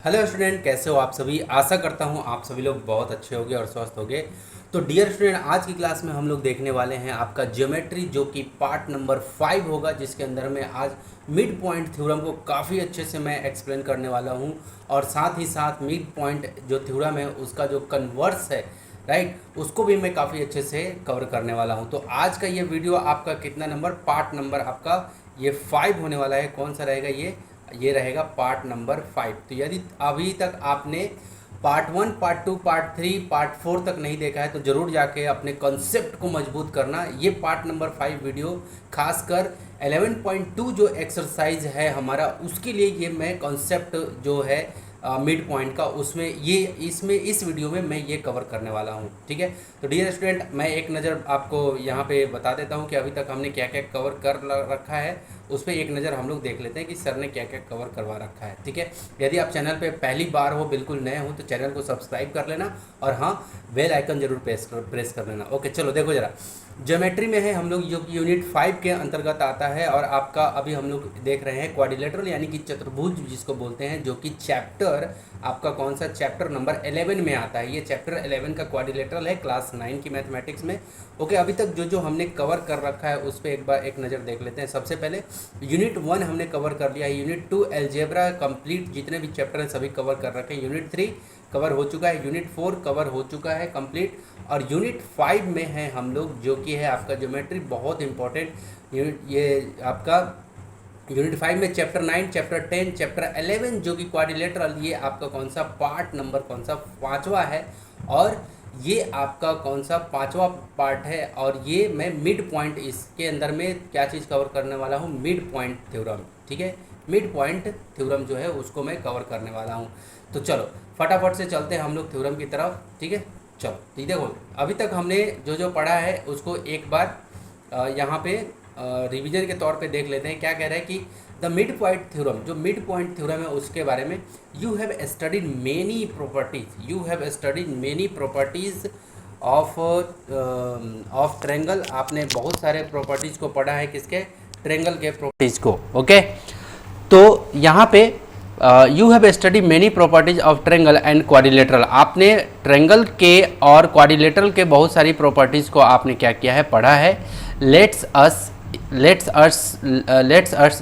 Hello student, कैसे हो आप सभी। आशा करता हूँ आप सभी लोग बहुत अच्छे होंगे और स्वस्थ होंगे। तो डियर स्टूडेंट, आज की क्लास में हम लोग देखने वाले हैं आपका ज्योमेट्री, जो कि पार्ट नंबर 5 होगा, जिसके अंदर में आज मिड पॉइंट थ्योरम को काफ़ी अच्छे से मैं एक्सप्लेन करने वाला हूँ। और साथ ही साथ मिड पॉइंट जो थ्योरम है उसका जो कन्वर्स है, राइट, उसको भी मैं काफ़ी अच्छे से कवर करने वाला हूँ। तो आज का ये वीडियो आपका कितना नंबर, पार्ट नंबर आपका ये 5 होने वाला है। कौन सा रहेगा ये रहेगा पार्ट नंबर 5। तो यदि अभी तक आपने पार्ट 1, पार्ट 2, पार्ट 3, पार्ट 4 तक नहीं देखा है तो ज़रूर जाके अपने कॉन्सेप्ट को मजबूत करना। ये पार्ट नंबर 5 वीडियो खासकर 11.2 जो एक्सरसाइज है हमारा, उसके लिए ये मैं कॉन्सेप्ट जो है मिड पॉइंट का, उसमें इस वीडियो में मैं ये कवर करने वाला हूँ। ठीक है, तो डियर स्टूडेंट, मैं एक नज़र आपको यहाँ पे बता देता हूँ कि अभी तक हमने क्या क्या कवर कर रखा है। उस पर एक नज़र हम लोग देख लेते हैं कि सर ने क्या क्या कवर करवा रखा है। ठीक है, यदि आप चैनल पे पहली बार हो, बिल्कुल नए हो, तो चैनल को सब्सक्राइब कर लेना और हाँ, बेल आइकन जरूर प्रेस कर लेना। ओके, चलो देखो ज़रा, ज्योमेट्री में है हम लोग, जो कि यूनिट 5 के अंतर्गत आता है। और आपका अभी हम लोग देख रहे हैं क्वाड्रिलेटरल यानी कि चतुर्भुज जिसको बोलते हैं, जो कि चैप्टर आपका कौन सा, चैप्टर नंबर 11 में आता है। ये चैप्टर 11 का क्वाड्रिलेटरल है क्लास 9 की मैथमेटिक्स में। ओके, अभी तक जो हमने कवर कर रखा है उस पर एक बार एक नज़र देख लेते हैं। सबसे पहले यूनिट 1 हमने कवर कर लिया है। यूनिट 2 अलजेब्रा कंप्लीट, जितने भी चैप्टर हैं सभी कवर कर रखे हैं। यूनिट 3 कवर हो चुका है, यूनिट 4 कवर हो चुका है कंप्लीट, और यूनिट 5 में है हम लोग, जो कि है आपका ज्योमेट्री, बहुत इंपॉर्टेंट यूनिट। ये आपका यूनिट 5 में चैप्टर 9, चैप्टर 10, चैप्टर 11 जो कि क्वाड्रिलेटरल, ये आपका कौन सा पार्ट नंबर, कौन सा, 5वां है। और ये आपका कौन सा 5वां पार्ट है। और ये मैं मिड पॉइंट, इसके अंदर में क्या चीज़ कवर करने वाला हूँ, मिड पॉइंट थ्योरम। ठीक है, मिड पॉइंट थ्योरम जो है उसको मैं कवर करने वाला हूँ। तो चलो फटाफट से चलते हैं हम लोग थ्योरम की तरफ। ठीक है, चलो ठीक, देखो अभी तक हमने जो पढ़ा है उसको एक बार यहाँ पे रिवीजन के तौर पे देख लेते हैं। क्या कह रहा है कि द मिड पॉइंट थ्योरम, जो मिड पॉइंट थ्योरम है उसके बारे में, you have studied many properties, you have studied many properties of triangle. आपने बहुत सारे प्रॉपर्टीज को पढ़ा है, किसके, ट्रेंगल के प्रॉपर्टीज को। ओके, तो यहाँ पे you have study many properties of triangle and quadrilateral. आपने ट्रेंगल के और क्वाड्रिलेटरल के बहुत सारी प्रॉपर्टीज़ को आपने क्या किया है, पढ़ा है। Let's us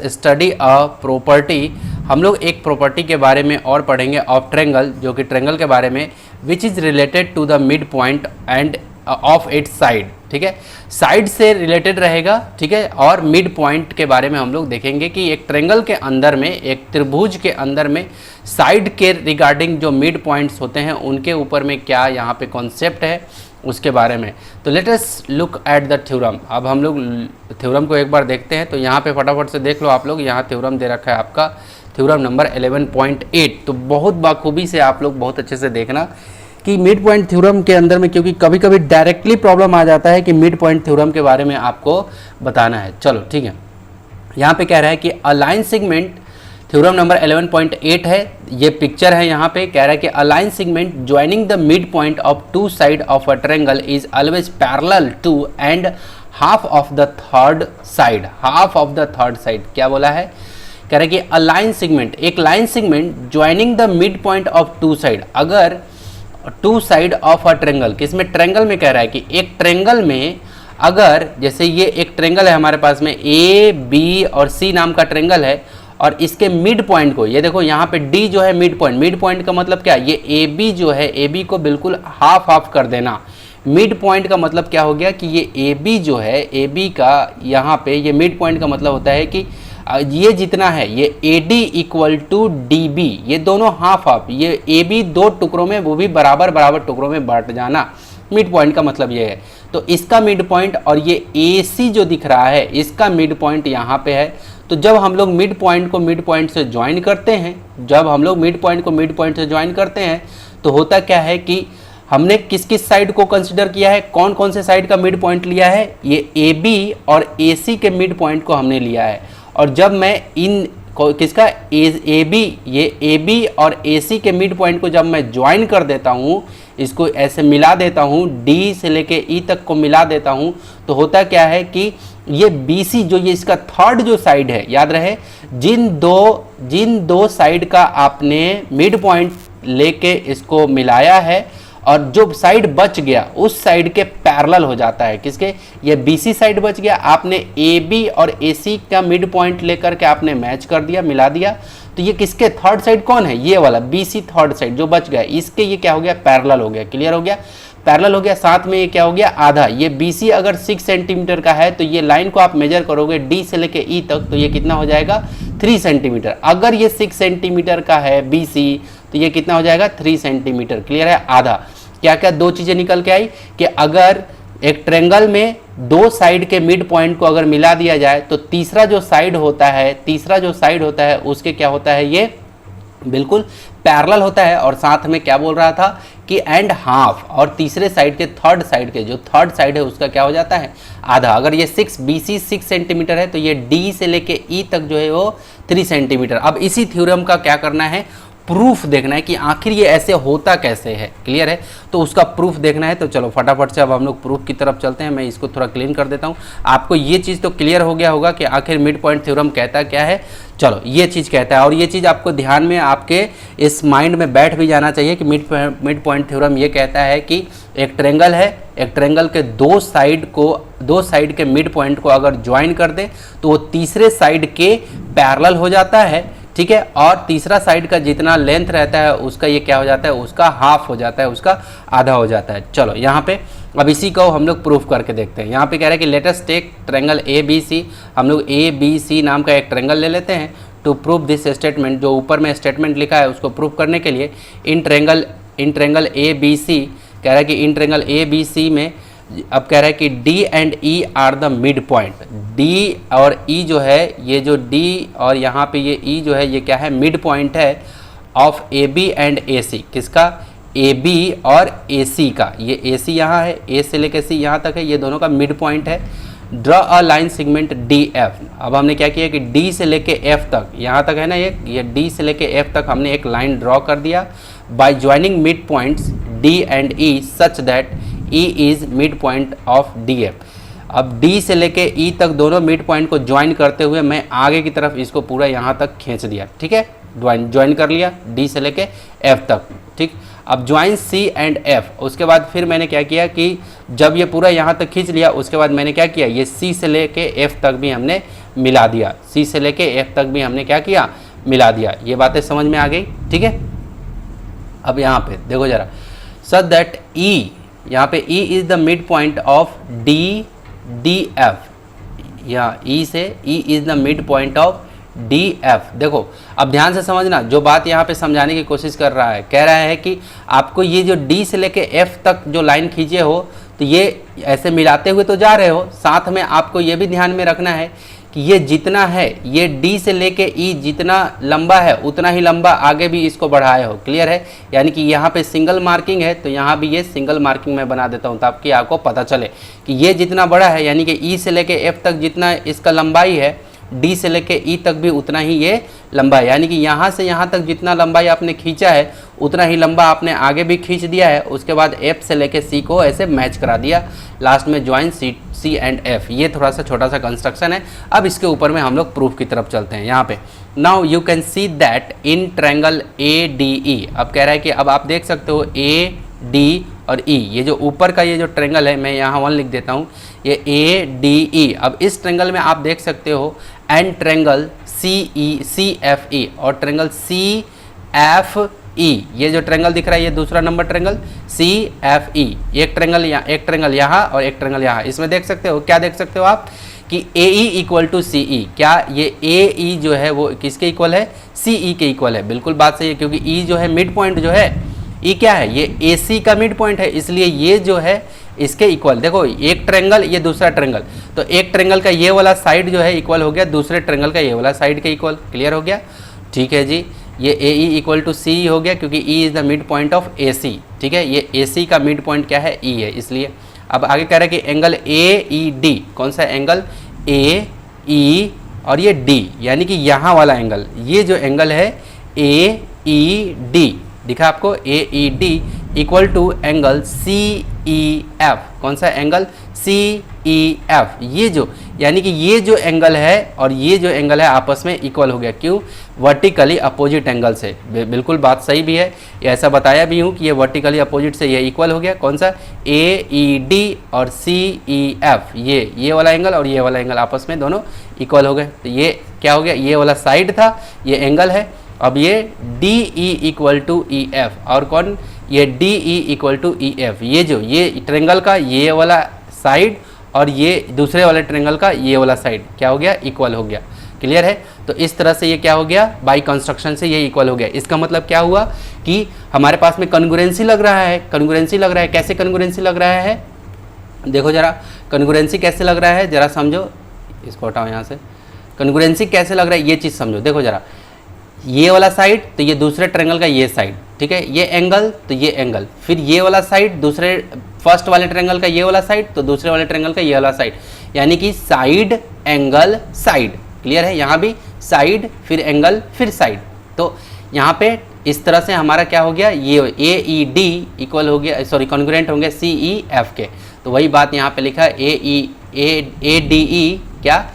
study a property. हम लोग एक प्रॉपर्टी के बारे में और पढ़ेंगे ऑफ ट्रेंगल, जो कि ट्रेंगल के बारे में, which is related to the mid point and of its side. ठीक है, साइड से रिलेटेड रहेगा। ठीक है, और मिड पॉइंट के बारे में हम लोग देखेंगे कि एक ट्रेंगल के अंदर में, एक त्रिभुज के अंदर में साइड के रिगार्डिंग जो मिड पॉइंट्स होते हैं उनके ऊपर में क्या यहाँ पे कॉन्सेप्ट है उसके बारे में। तो let us look at the theorem. अब हम लोग थ्योरम को एक बार देखते हैं। तो यहाँ पे फटाफट से देख लो आप लोग, यहाँ थ्योरम दे रखा है आपका, थ्योरम नंबर 11.8। तो बहुत बाखूबी से आप लोग बहुत अच्छे से देखना कि मिड पॉइंट थ्योरम के अंदर में, क्योंकि कभी कभी डायरेक्टली प्रॉब्लम आ जाता है कि मिड पॉइंट थ्योरम के बारे में आपको बताना है। चलो ठीक है, यहाँ पे कह रहा है कि अलाइन सेगमेंट, थ्योरम नंबर 11.8 है, ये पिक्चर है। यहाँ पे कह रहा है कि a line segment joining the mid point of two side of a triangle is always parallel to and half of the third side. Half of the third side क्या बोला है, कह रहा है कि अलाइन सेगमेंट, एक line segment joining the mid point of two side, अगर two side of a triangle, किसमें, ट्रेंगल में कह रहा है कि एक ट्रेंगल में अगर, जैसे ये एक ट्रेंगल है हमारे पास में, ए बी और सी नाम का ट्रेंगल है, और इसके मिड पॉइंट को, ये देखो यहाँ पे डी जो है मिड पॉइंट, मिड पॉइंट का मतलब क्या, ये ए बी जो है, ए बी को बिल्कुल हाफ हाफ कर देना। मिड पॉइंट का मतलब क्या हो गया कि ये ए बी जो है, ए बी का यहाँ पे ये मिड पॉइंट का मतलब होता है कि ये जितना है, ये A D equal to D B, ये दोनों हाफ हाफ, ये ए बी दो टुकड़ों में, वो भी बराबर बराबर टुकड़ों में बांट जाना। मिड पॉइंट का मतलब ये है। तो इसका मिड पॉइंट और ये ए सी जो दिख रहा है, इसका मिड पॉइंट यहाँ पे है। तो जब हम लोग मिड पॉइंट को मिड पॉइंट से ज्वाइन करते हैं, जब हम लोग मिड पॉइंट को मिड पॉइंट से ज्वाइन करते हैं, तो होता क्या है कि हमने किस किस साइड को कंसिडर किया है, कौन कौन से साइड का मिड पॉइंट लिया है, ये ए बी और ए सी के मिड पॉइंट को हमने लिया है। और जब मैं इन किसका, ए बी, ये ए बी और ए सी के मिड पॉइंट को जब मैं ज्वाइन कर देता हूँ, इसको ऐसे मिला देता हूँ, डी से लेके ई तक को मिला देता हूँ, तो होता क्या है कि ये BC जो ये इसका थर्ड जो साइड है, याद रहे जिन दो साइड का आपने मिड पॉइंट लेके इसको मिलाया है और जो साइड बच गया उस साइड के पैरेलल हो जाता है। किसके? ये BC साइड बच गया, आपने AB और AC का मिड पॉइंट लेकर के आपने मैच कर दिया, मिला दिया, तो ये किसके थर्ड साइड कौन है? ये वाला BC थर्ड साइड जो बच गया, इसके ये क्या हो गया? पैरेलल हो गया। क्लियर हो गया? पैरेलल हो गया, साथ में ये क्या हो गया? आधा। ये BC अगर 6 सेंटीमीटर का है तो ये लाइन को आप मेजर करोगे D से लेके E तक, तो ये कितना हो जाएगा? 3 सेंटीमीटर। अगर ये 6 सेंटीमीटर का है BC तो ये कितना हो जाएगा? 3 सेंटीमीटर। क्लियर है? आधा। क्या क्या दो चीजें निकल के आई कि अगर एक ट्रेंगल में दो साइड के मिड पॉइंट को अगर मिला दिया जाए तो तीसरा जो साइड होता है उसके क्या होता है? ये बिल्कुल पैरेलल होता है। और साथ में क्या बोल रहा था कि एंड हाफ, और तीसरे साइड के थर्ड साइड है उसका क्या हो जाता है? आधा। अगर ये BC 6 सेंटीमीटर है तो ये D से लेके E तक जो है वो 3 सेंटीमीटर। अब इसी थ्योरम का क्या करना है? प्रूफ देखना है कि आखिर ये ऐसे होता कैसे है। क्लियर है? तो उसका प्रूफ देखना है। तो चलो फटाफट से अब हम लोग प्रूफ की तरफ चलते हैं। मैं इसको थोड़ा क्लीन कर देता हूँ। आपको ये चीज़ तो क्लियर हो गया होगा कि आखिर मिड पॉइंट थ्योरम कहता क्या है। चलो ये चीज़ कहता है, और ये चीज़ आपको ध्यान में आपके इस माइंड में बैठ भी जाना चाहिए कि मिड पॉइंट थ्योरम ये कहता है कि एक ट्रेंगल है, एक ट्रेंगल के दो साइड के मिड पॉइंट को अगर ज्वाइन कर दे तो वो तीसरे साइड के पैरेलल हो जाता है। ठीक है? और तीसरा साइड का जितना लेंथ रहता है उसका ये क्या हो जाता है? उसका हाफ हो जाता है, उसका आधा हो जाता है। चलो यहाँ पे अब इसी को हम लोग प्रूफ करके देखते हैं। यहाँ पे कह रहे हैं कि let us take triangle ABC। हम लोग ABC नाम का एक ट्रायंगल ले लेते हैं टू प्रूव दिस स्टेटमेंट। जो ऊपर में स्टेटमेंट लिखा है उसको प्रूफ करने के लिए इन ट्रायंगल ABC कह रहा है कि इन ट्रायंगल ABC में अब कह रहा है कि D and E are the mid point. D और E जो है, ये जो D और यहाँ पे ये E जो है ये क्या है? मिड पॉइंट है ऑफ AB एंड AC। किसका? AB और AC का। ये AC यहाँ है, A से लेकर C यहाँ तक है, ये दोनों का मिड पॉइंट है। Draw a line segment DF। अब हमने क्या किया कि D से लेके F तक, यहाँ तक है ना, ये D से लेके F तक हमने एक लाइन ड्रॉ कर दिया by joining mid points D and E such that E is mid point of DF। अब D से लेके E तक दोनों मिड पॉइंट को ज्वाइन करते हुए मैं आगे की तरफ इसको पूरा यहाँ तक खींच दिया। ठीक है? ज्वाइन कर लिया D से लेके F तक। ठीक? अब ज्वाइन C एंड F। उसके बाद फिर मैंने क्या किया कि जब ये पूरा यहाँ तक खींच लिया उसके बाद मैंने क्या किया, ये C से लेके F तक भी हमने मिला दिया। C से लेके F तक भी हमने क्या किया? मिला दिया। ये बातें समझ में आ गई? ठीक है? अब यहाँ पे देखो जरा, सच दैट E, यहाँ पे E is the mid point of DF। यहाँ E से E is the mid point of DF। देखो अब ध्यान से समझना, जो बात यहाँ पे समझाने की कोशिश कर रहा है, कह रहा है कि आपको ये जो D से लेके F तक जो लाइन खींचे हो तो ये ऐसे मिलाते हुए तो जा रहे हो, साथ में आपको ये भी ध्यान में रखना है कि ये जितना है, ये D से लेके E जितना लंबा है उतना ही लंबा आगे भी इसको बढ़ाए हो। क्लियर है? यानी कि यहाँ पे सिंगल मार्किंग है तो यहाँ भी ये सिंगल मार्किंग मैं बना देता हूँ ताकि आपको पता चले कि ये जितना बड़ा है, यानी कि E से लेके F तक जितना इसका लंबाई है, D से लेके E तक भी उतना ही ये लंबा है। यानी कि यहाँ से यहाँ तक जितना लंबाई आपने खींचा है उतना ही लंबा आपने आगे भी खींच दिया है। उसके बाद F से लेके C को ऐसे मैच करा दिया, लास्ट में ज्वाइन C एंड F। ये थोड़ा सा छोटा सा कंस्ट्रक्शन है। अब इसके ऊपर में हम लोग प्रूफ की तरफ चलते हैं। यहाँ पे now you can see that in triangle ADE। अब कह रहा है कि अब आप देख सकते हो AD और E, ये जो ऊपर का ये जो ट्रायंगल है, मैं यहाँ 1 लिख देता हूँ, ये ADE। अब इस ट्रायंगल में आप देख सकते हो एंड ट्रायंगल CFE और ट्रायंगल CFE। ये जो ट्रायंगल दिख रहा है ये दूसरा नंबर ट्रायंगल CFE। एक ट्रायंगल यहाँ और एक ट्रायंगल यहाँ। इसमें देख सकते हो, क्या देख सकते हो आप कि AE इक्वल टू CE। क्या ये AE जो है वो किसके इक्वल है? CE के इक्वल है। बिल्कुल बात सही है, क्योंकि E जो है मिड पॉइंट जो है, E क्या है? ये AC का मिड पॉइंट है, इसलिए ये जो है इसके इक्वल। देखो एक ट्रायंगल, ये दूसरा ट्रायंगल, तो एक ट्रायंगल का ये वाला साइड जो है इक्वल हो गया दूसरे ट्रायंगल का ये वाला साइड के इक्वल। क्लियर हो गया? ठीक है जी। ये AE इक्वल टू CE हो गया क्योंकि E is the mid point of AC। ठीक है? ये AC का मिड पॉइंट क्या है? E है, इसलिए। अब आगे कह रहा है कि एंगल AED, कौन सा एंगल? AE और ये D, यानी कि यहाँ वाला एंगल, ये जो एंगल है AED, दिखा आपको? AED equal to angle CEF। कौन सा एंगल? CEF। ई एफ, ये जो यानी कि ये जो एंगल है और ये जो एंगल है आपस में इक्वल हो गया। क्यों? वर्टिकली अपोजिट एंगल से। बिल्कुल बात सही भी है, ऐसा बताया भी हूँ कि ये वर्टिकली अपोजिट से ये इक्वल हो गया। कौन सा? ए ई डी और सी ई एफ, ये वाला एंगल और ये वाला एंगल आपस में दोनों इक्वल हो गए। तो ये क्या हो गया? ये वाला साइड था, ये एंगल है। अब ये D E equal to E F, और कौन? ये D E equal to E F, ये जो ये ट्रेंगल का ये वाला साइड और ये दूसरे वाले ट्रेंगल का ये वाला साइड क्या हो गया? इक्वल हो गया। क्लियर है? तो इस तरह से ये क्या हो गया? बाई कंस्ट्रक्शन से ये इक्वल हो गया। इसका मतलब क्या हुआ कि हमारे पास में कॉन्ग्रुएंसी लग रहा है। कॉन्ग्रुएंसी लग रहा है, कैसे कॉन्ग्रुएंसी लग रहा है? देखो जरा, कॉन्ग्रुएंसी कैसे लग रहा है जरा समझो। इसको हटाओ यहाँ से। कॉन्ग्रुएंसी कैसे लग रहा है ये चीज़ समझो। देखो जरा, ये वाला साइड तो ये दूसरे ट्रायंगल का ये साइड, ठीक है, ये एंगल तो ये एंगल, फिर ये वाला साइड दूसरे फर्स्ट वाले ट्रायंगल का ये वाला साइड तो दूसरे वाले ट्रायंगल का ये वाला साइड, यानी कि साइड एंगल साइड। क्लियर है? यहाँ भी साइड फिर एंगल फिर साइड। तो यहाँ पे इस तरह से हमारा क्या हो गया? ये ए ई डी इक्वल हो गया, सॉरी कॉन्ग्रुएंट होंगे सी ई एफ के। तो वही बात यहाँ पे लिखा है ए डी ई क्या?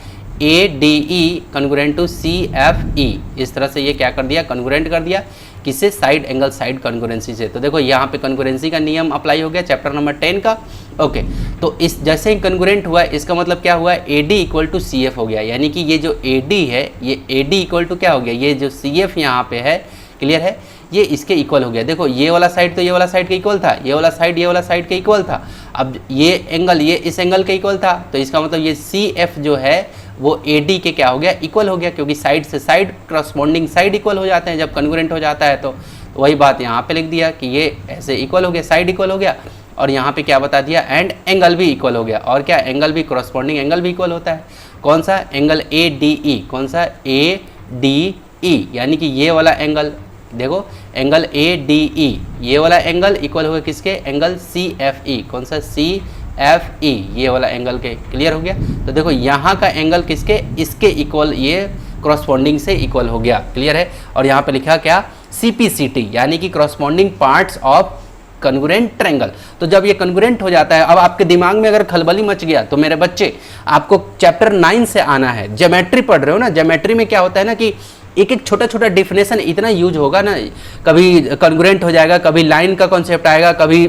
A D E congruent to C F E. इस तरह से ये क्या कर दिया? कॉन्ग्रुएंट कर दिया। किससे? साइड एंगल साइड कॉन्ग्रुएंसी से। तो देखो यहाँ पे कॉन्ग्रुएंसी का नियम अप्लाई हो गया चैप्टर नंबर 10 का। ओके, तो इस जैसे ही कॉन्ग्रुएंट हुआ इसका मतलब क्या हुआ? A D equal to C F हो गया, यानी कि ये जो ए डी है ये ए डी इक्वल टू क्या हो गया? ये जो सी एफ यहाँ पे है, क्लियर है, ये इसके इक्वल हो गया। देखो ये वाला साइड तो ये वाला साइड के इक्वल था, ये वाला साइड ये वाला साइड के इक्वल था। अब ये एंगल ये इस एंगल के इक्वल था, तो इसका मतलब ये सी एफ जो है वो ए डी के क्या हो गया? इक्वल हो गया, क्योंकि साइड से साइड करस्पॉन्डिंग साइड इक्वल हो जाते हैं जब कॉन्ग्रुएंट हो जाता है। तो वही बात यहाँ पे लिख दिया कि ये ऐसे इक्वल हो गया, साइड इक्वल हो गया, और यहाँ पे क्या बता दिया? एंड एंगल भी इक्वल हो गया। और क्या? एंगल भी, करस्पॉन्डिंग एंगल भी इक्वल होता है। कौन सा? एंगल ए डी ई। कौन सा? ए डी ई, यानी कि ये वाला एंगल, देखो एंगल ए डी ई, ये वाला एंगल इक्वल हो गया किसके? Angle C F E. कौन सा? सी एफ ई, ये वाला एंगल के। क्लियर हो गया? तो देखो यहाँ का एंगल किसके? इसके इक्वल, ये क्रॉसपॉन्डिंग से इक्वल हो गया। क्लियर है? और यहाँ पे लिखा क्या? CPCT, यानी कि corresponding parts of congruent triangle. तो जब ये कॉन्ग्रुएंट हो जाता है, अब आपके दिमाग में अगर खलबली मच गया तो मेरे बच्चे आपको चैप्टर 9 से आना है। ज्योमेट्री पढ़ रहे हो ना, ज्योमेट्री में क्या होता है ना कि एक एक छोटा छोटा डिफिनेशन इतना यूज होगा ना, कभी कॉन्ग्रुएंट हो जाएगा, कभी लाइन का कॉन्सेप्ट आएगा, कभी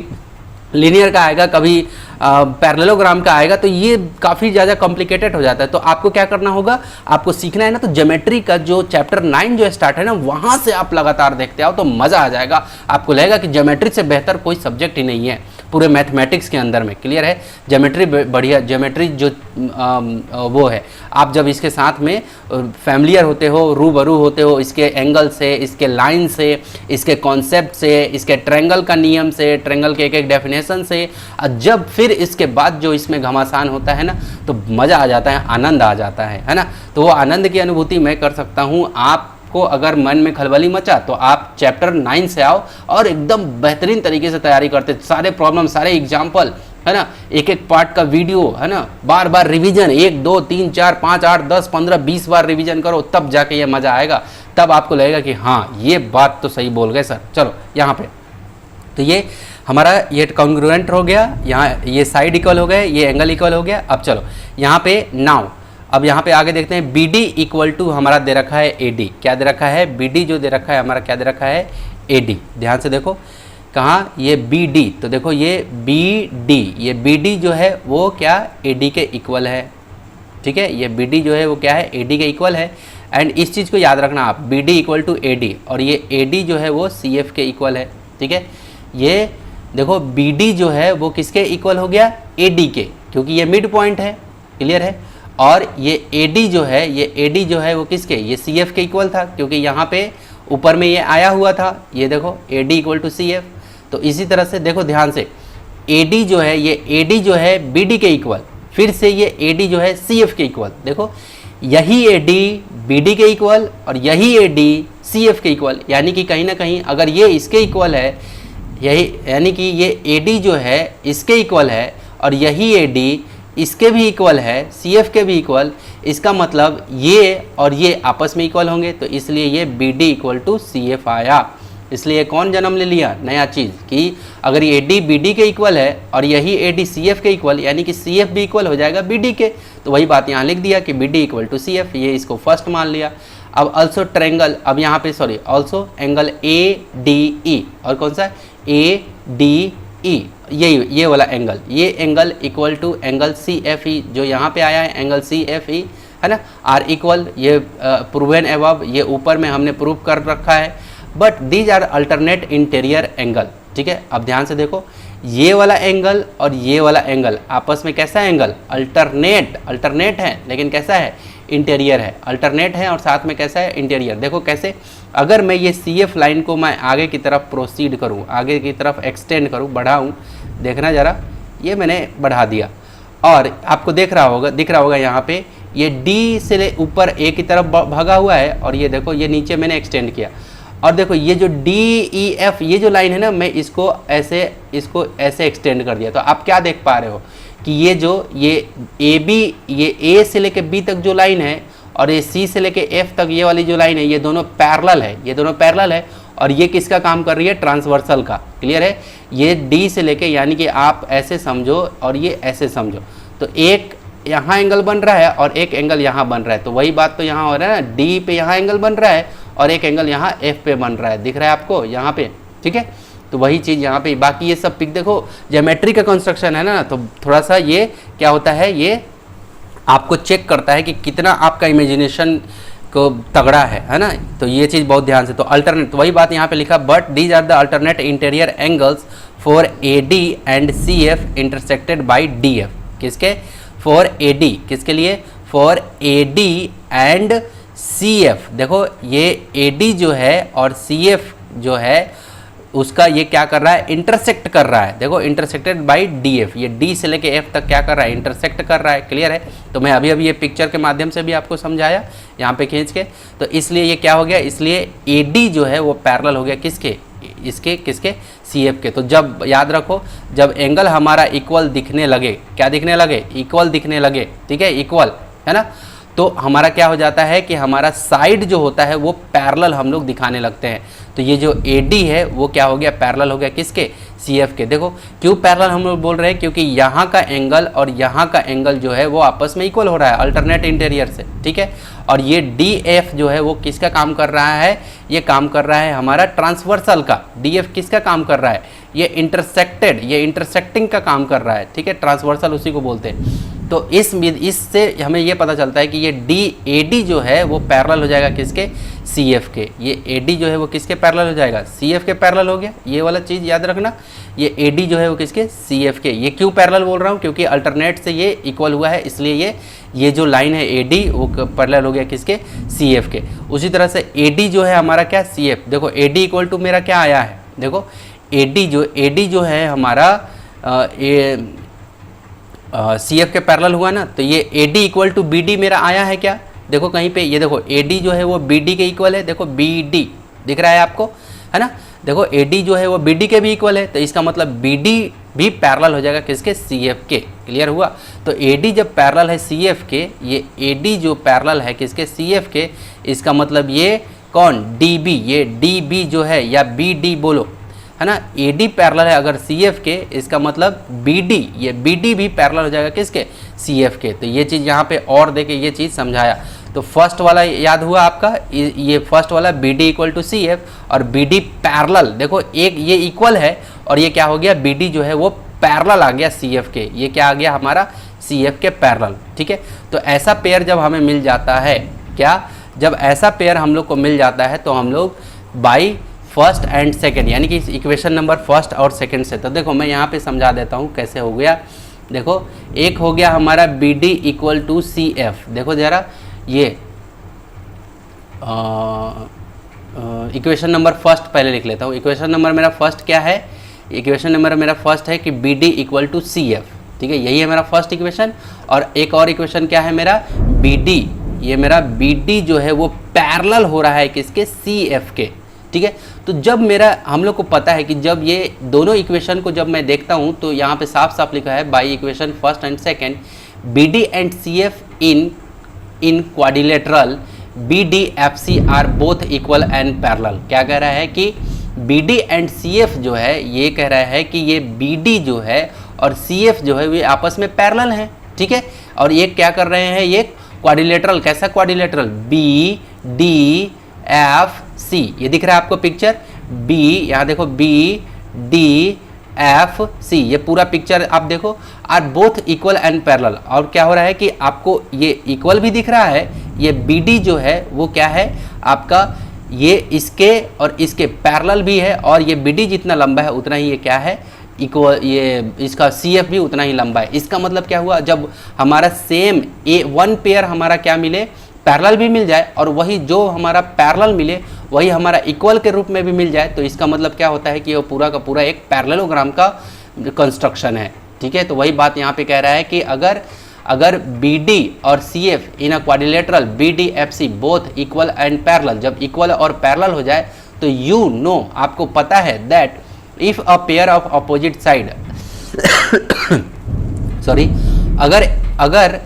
लीनियर का आएगा, कभी पैरेललोग्राम का आएगा, तो ये काफ़ी ज़्यादा कॉम्प्लिकेटेड हो जाता है। तो आपको क्या करना होगा? आपको सीखना है ना, तो ज्योमेट्री का जो चैप्टर 9 जो स्टार्ट है ना, वहाँ से आप लगातार देखते आओ तो मज़ा आ जाएगा। आपको लगेगा कि ज्योमेट्री से बेहतर कोई सब्जेक्ट ही नहीं है पूरे मैथमेटिक्स के अंदर में। क्लियर है? ज्योमेट्री बढ़िया, ज्योमेट्री जो वो है, आप जब इसके साथ में फैमिलियर होते हो, रूबरू होते हो, इसके एंगल से, इसके लाइन से, इसके कॉन्सेप्ट से, इसके ट्रायंगल का नियम से, ट्रायंगल के एक एक डेफिनेशन से, जब फिर इसके बाद जो इसमें घमासान होता है ना, तो मज़ा आ जाता है, आनंद आ जाता है ना। तो वो आनंद की अनुभूति मैं कर सकता हूँ। आपको अगर मन में खलबली मचा तो आप चैप्टर 9 से आओ और एकदम बेहतरीन तरीके से तैयारी करते, सारे प्रॉब्लम, सारे एग्जाम्पल, है ना, एक एक पार्ट का वीडियो, है ना, बार बार रिवीजन, 1 2 3 4 5 8 10 15 20 बार रिवीजन करो, तब जाके ये मज़ा आएगा। तब आपको लगेगा कि हाँ ये बात तो सही बोल गए सर। चलो यहाँ पे तो ये हमारा ये कॉन्ग्रुएंट हो गया, यहाँ ये साइड इक्वल हो गए, ये एंगल इक्वल हो गया। अब चलो यहाँ पे नाउ, अब यहाँ पे आगे देखते हैं। बी डी इक्वल टू हमारा दे रखा है ए डी। क्या दे रखा है? बी डी जो दे रखा है हमारा क्या दे रखा है? A D. ध्यान से देखो कहाँ ये बी डी, तो देखो ये बी डी, ये बी डी जो है वो क्या? ए डी के इक्वल है। ठीक है, ये बी डी जो है वो क्या है? ए डी के इक्वल है। एंड इस चीज़ को याद रखना आप, B D equal to A D, और ये ए डी जो है वो सी एफ के इक्वल है। ठीक है, ये देखो बी डी जो है वो किसके इक्वल हो गया? ए डी के, क्योंकि ये मिड पॉइंट है। क्लियर है? और ये ए डी जो है, ये ए डी जो है वो किसके? ये सी एफ के इक्वल था, क्योंकि यहाँ पे ऊपर में ये आया हुआ था। ये देखो A D equal to C F. तो इसी तरह से देखो ध्यान से, ए डी जो है, ये ए डी जो है बी डी के इक्वल, फिर से ये ए डी जो है सी एफ के इक्वल। देखो यही ए डी बी डी के इक्वल और यही ए डी सी एफ के इक्वल, यानी कि कहीं ना कहीं अगर ये इसके इक्वल है, यही यानी कि ये ए डी जो है इसके इक्वल है और यही ए डी इसके भी इक्वल है, सी एफ के भी इक्वल, इसका मतलब ये और ये आपस में इक्वल होंगे, तो इसलिए ये B D equal to C F आया। इसलिए कौन जन्म ले लिया, नया चीज़, कि अगर ये AD BD के इक्वल है और यही AD CF के इक्वल, यानी कि CF भी इक्वल हो जाएगा BD के। तो वही बात यहाँ लिख दिया कि BD इक्वल टू CF, ये इसको फर्स्ट मान लिया। अब ऑल्सो ट्रायंगल, अब यहाँ पे सॉरी ऑल्सो एंगल ADE, और कौन सा ADE, ये वाला एंगल, ये angle equal to angle CFE जो यहाँ पे आया है, एंगल CFE है ना, आर इक्वल, ये प्रूवन एबव, ये ऊपर में हमने प्रूव कर रखा है। But these are alternate interior angle, ठीक है। अब ध्यान से देखो, ये वाला एंगल और ये वाला एंगल आपस में कैसा एंगल, अल्टरनेट है, लेकिन कैसा है, इंटीरियर है, अल्टरनेट है और साथ में कैसा है, इंटीरियर। देखो कैसे, अगर मैं ये CF लाइन को मैं आगे की तरफ प्रोसीड करूँ, आगे की तरफ एक्सटेंड करूँ, बढ़ाऊँ, देखना ज़रा, ये मैंने बढ़ा दिया और आपको दिख रहा होगा यहाँ पे ये D से ऊपर A की तरफ भागा हुआ है, और ये देखो ये नीचे मैंने एक्सटेंड किया, और देखो ये जो DEF ये जो लाइन है ना, मैं इसको ऐसे एक्सटेंड कर दिया। तो आप क्या देख पा रहे हो कि ये AB, ये A से लेके B तक जो लाइन है और ये C से लेके F तक ये वाली जो लाइन है, ये दोनों पैरेलल है, और ये किसका काम कर रही है, ट्रांसवर्सल का। क्लियर है, ये D से लेके, यानी कि आप ऐसे समझो और ये ऐसे समझो, तो एक यहाँ एंगल बन रहा है और एक एंगल यहाँ बन रहा है। तो वही बात तो यहाँ हो रहा है ना, D पे यहाँ एंगल बन रहा है और एक एंगल यहाँ F पे बन रहा है, दिख रहा है आपको यहाँ पे, ठीक है। तो वही चीज़ यहाँ पे, बाकी ये सब पिक देखो, ज्योमेट्री का कंस्ट्रक्शन है ना, तो थोड़ा सा ये क्या होता है, ये आपको चेक करता है कि कितना आपका इमेजिनेशन को तगड़ा है ना। तो ये चीज़ बहुत ध्यान से, तो अल्टरनेट, तो वही बात यहाँ पे लिखा, but these are the alternate interior angles for AD and CF intersected by DF। किसके, फॉर AD, किसके लिए, फॉर AD एंड CF। देखो ये AD जो है और CF जो है उसका ये क्या कर रहा है, इंटरसेक्ट कर रहा है। देखो इंटरसेक्टेड बाय DF, ये D से लेके F तक क्या कर रहा है, इंटरसेक्ट कर रहा है। क्लियर है, तो मैं अभी ये पिक्चर के माध्यम से भी आपको समझाया यहाँ पे खींच के। तो इसलिए ये क्या हो गया, इसलिए AD जो है वो पैरेलल हो गया किसके, इसके, किसके, CF के। तो जब याद रखो, जब एंगल हमारा इक्वल दिखने लगे, क्या दिखने लगे, इक्वल दिखने लगे, ठीक है, इक्वल है ना, तो हमारा क्या हो जाता है कि हमारा साइड जो होता है वो पैरेलल हम लोग दिखाने लगते हैं। तो ये जो AD है वो क्या हो गया, पैरेलल हो गया किसके, CF के। देखो क्यों पैरेलल हम लोग बोल रहे हैं, क्योंकि यहाँ का एंगल और यहाँ का एंगल जो है वो आपस में इक्वल हो रहा है अल्टरनेट इंटीरियर से, ठीक है। और ये DF जो है वो किसका काम कर रहा है, ये काम कर रहा है हमारा ट्रांसवर्सल का। DF किसका काम कर रहा है, ये इंटरसेक्टेड, ये इंटरसेक्टिंग का काम कर रहा है, ठीक है, ट्रांसवर्सल उसी को बोलते हैं। तो इससे हमें ये पता चलता है कि ये AD जो है वो पैरेलल हो जाएगा किसके, CF के। ये AD जो है वो किसके पैरेलल हो जाएगा, CF के पैरेलल हो गया। ये वाला चीज़ याद रखना, ये AD जो है वो किसके, CF के। ये क्यों पैरेलल बोल रहा हूँ, क्योंकि अल्टरनेट से ये इक्वल हुआ है, इसलिए ये जो लाइन है AD वो पैरेलल हो गया किसके, CF के। उसी तरह से AD जो है हमारा क्या, CF। देखो AD इक्वल टू मेरा क्या आया है, देखो AD जो है हमारा CF के पैरेलल हुआ ना, तो ये AD इक्वल टू BD मेरा आया है क्या, देखो कहीं पे, ये देखो AD जो है वो BD के इक्वल है। देखो BD दिख रहा है आपको, है ना, देखो AD जो है वो BD के भी इक्वल है, तो इसका मतलब BD भी पैरेलल हो जाएगा किसके, CF के। क्लियर हुआ, तो AD जब पैरेलल है CF के, ये AD जो पैरेलल है किसके, CF के, इसका मतलब ये कौन, DB, ये DB जो है या BD बोलो, है ना, AD पैरेलल है अगर CF के, इसका मतलब BD, ये BD भी पैरेलल हो जाएगा किसके, CF के। तो ये चीज़ यहाँ पे और देके ये चीज़ समझाया। तो फर्स्ट वाला याद हुआ आपका, ये फर्स्ट वाला BD इक्वल टू CF और BD पैरेलल, देखो एक ये इक्वल है और ये क्या हो गया, BD जो है वो पैरेलल आ गया CF के, ये क्या आ गया हमारा, CF के पैरेलल, ठीक है। तो ऐसा पेयर जब हमें मिल जाता है, क्या, जब ऐसा पेयर हम लोग को मिल जाता है तो हम लोग बाई फर्स्ट एंड सेकेंड, यानी कि इक्वेशन नंबर फर्स्ट और सेकेंड से, तो देखो मैं यहाँ पे समझा देता हूँ कैसे हो गया। देखो एक हो गया हमारा BD इक्वल टू CF, देखो ज़रा ये इक्वेशन नंबर फर्स्ट पहले लिख लेता हूँ। इक्वेशन नंबर मेरा फर्स्ट क्या है, इक्वेशन नंबर मेरा फर्स्ट है कि BD इक्वल टू CF, ठीक है, यही है मेरा फर्स्ट इक्वेशन। और एक और इक्वेशन क्या है मेरा, BD, ये मेरा BD जो है वो पैरेलल हो रहा है किसके, CF के, ठीक है। तो जब मेरा, हम लोग को पता है कि जब ये दोनों इक्वेशन को जब मैं देखता हूँ तो यहाँ पे साफ साफ लिखा है by equation first and second BD and CF in quadrilateral BD FC are both equal and parallel. क्या कह रहा है कि B D and C F जो है ये कह रहा है कि ये बी डी जो है और सी एफ जो है वे आपस में पैरेलल हैं, ठीक है। और ये क्या कर रहे हैं, ये क्वाड्रिलेटरल, कैसा quadrilateral, B D F C, ये दिख रहा है आपको पिक्चर, बी, यहाँ देखो बी डी एफ सी, ये पूरा पिक्चर आप देखो, are both equal and parallel. और क्या हो रहा है कि आपको ये इक्वल भी दिख रहा है, ये बी डी जो है वो क्या है आपका, ये इसके और इसके पैरेलल भी है, और ये बी डी जितना लंबा है उतना ही ये क्या है इक्वल, ये इसका सी एफ भी उतना ही लंबा है। इसका मतलब क्या हुआ, जब हमारा सेम वन पेयर हमारा क्या मिले, पैरेलल भी मिल जाए, और वही जो हमारा पैरेलल मिले वही हमारा इक्वल के रूप में भी मिल जाए, तो इसका मतलब क्या होता है कि वो पूरा का पूरा एक पैरेललोग्राम का कंस्ट्रक्शन है, ठीक है। तो वही बात यहाँ पे कह रहा है कि अगर बी डी और C F in a quadrilateral B D F C both equal and parallel, जब इक्वल और पैरेलल हो जाए तो यू नो, आपको पता है that if a pair of opposite side sorry, अगर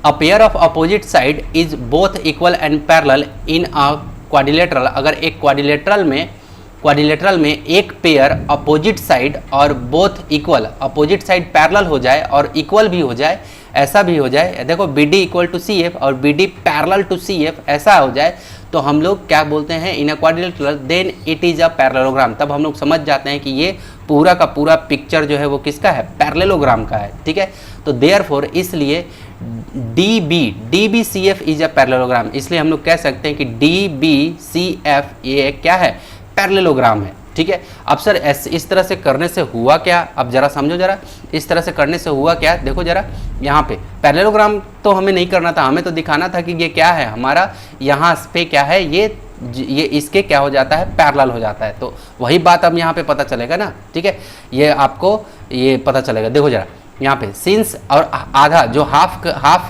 a pair of opposite side is both equal and parallel in a quadrilateral, अगर एक क्वाड्रिलेटरल में एक पेयर अपोजिट साइड और both equal, opposite side parallel हो जाए और इक्वल भी हो जाए, ऐसा भी हो जाए, देखो B D equal to C F और B D parallel to C F, ऐसा हो जाए तो हम लोग क्या बोलते हैं, in a quadrilateral then it is a parallelogram. तब हम लोग समझ जाते हैं कि ये पूरा का पूरा पिक्चर जो है वो किसका है, पैरेललोग्राम का है, ठीक है। तो देयरफॉर इसलिए D B C F is a parallelogram, इसलिए हम लोग कह सकते हैं कि डी बी सी एफ ये क्या है, पैरेललोग्राम है, ठीक है। अब सर इस तरह से करने से हुआ क्या, अब जरा समझो, जरा इस तरह से करने से हुआ क्या, देखो जरा यहाँ पे पैरेललोग्राम तो हमें नहीं करना था, हमें तो दिखाना था कि ये क्या है हमारा, यहाँ पे क्या है, ये इसके क्या हो जाता है, पैरेलल हो जाता है। तो वही बात अब यहाँ पे पता चलेगा ना, ठीक है, ये आपको ये पता चलेगा। देखो जरा यहाँ पे सिंस और आधा जो हाफ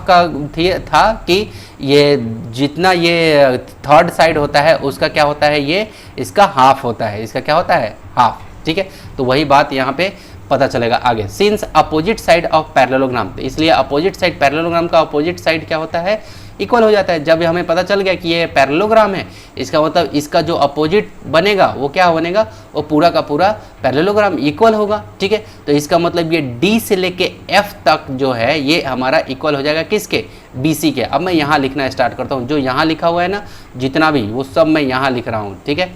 का था कि ये जितना ये थर्ड साइड होता है उसका क्या होता है, ये इसका हाफ होता है, इसका क्या होता है, हाफ, ठीक है। तो वही बात यहाँ पे पता चलेगा आगे, since opposite side of parallelogram, तो इसलिए अपोजिट साइड, पैरेललोग्राम का अपोजिट साइड क्या होता है, इक्वल हो जाता है। जब हमें पता चल गया कि ये पैरेललोग्राम है, इसका मतलब इसका जो अपोजिट बनेगा वो क्या बनेगा, वो पूरा का पूरा पैरेललोग्राम इक्वल होगा, ठीक है। तो इसका मतलब ये D से लेके F तक जो है ये हमारा इक्वल हो जाएगा किसके, BC के। अब मैं यहाँ लिखना स्टार्ट करता हूँ, जो यहाँ लिखा हुआ है ना जितना भी, वो सब मैं यहाँ लिख रहा हूँ, ठीक है,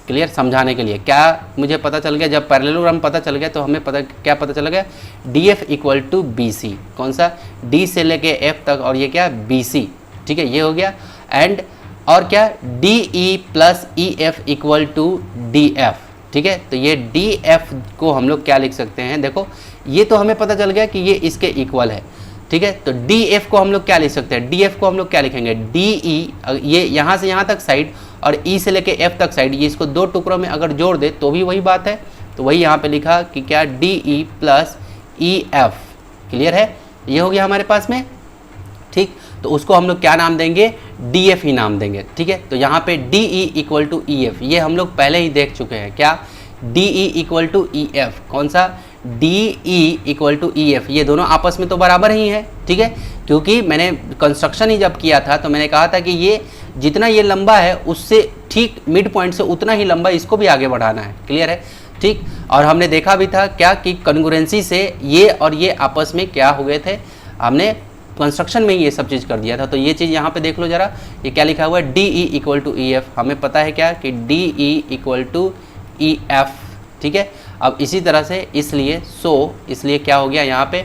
क्लियर समझाने के लिए। क्या मुझे पता चल गया, जब पैरेललोग्राम पता चल गया तो हमें क्या पता चल गया, DF इक्वल टू BC, कौन सा, D से लेके F तक, और ये क्या BC, ठीक है, ये हो गया। एंड और क्या, DE plus EF equal to DF, ठीक है। तो ये DF को हम लोग क्या लिख सकते हैं, देखो ये तो हमें पता चल गया कि ये इसके इक्वल है, ठीक है। तो DF को हम लोग क्या लिख सकते हैं, DF को हम लोग क्या लिखेंगे, DE, ये यहाँ से यहाँ तक साइड और E से लेके F तक साइड, ये इसको दो टुकड़ों में अगर जोड़ दे तो भी वही बात है। तो वही यहाँ पे लिखा कि क्या, DE प्लस EF, क्लियर है, ये हो गया हमारे पास में, ठीक। तो उसको हम लोग क्या नाम देंगे, DF ही नाम देंगे, ठीक है। तो यहाँ पे DE इक्वल टू EF, ये हम लोग पहले ही देख चुके हैं, क्या, DE इक्वल टू EF, कौन सा, DE इक्वल टू EF, ये दोनों आपस में तो बराबर ही है, ठीक है। क्योंकि मैंने कंस्ट्रक्शन ही जब किया था तो मैंने कहा था कि ये जितना ये लंबा है उससे ठीक मिड पॉइंट से उतना ही लंबा इसको भी आगे बढ़ाना है, क्लियर है, ठीक। और हमने देखा भी था क्या कि कॉन्ग्रुएंसी से ये और ये आपस में क्या हो गए थे, हमने कंस्ट्रक्शन में ही ये सब चीज़ कर दिया था। तो ये चीज़ यहाँ पे देख लो जरा, ये क्या लिखा हुआ है, DE इक्वल टू EF, हमें पता है क्या कि DE इक्वल टू EF, ठीक है। अब इसी तरह से इसलिए क्या हो गया यहाँ पे,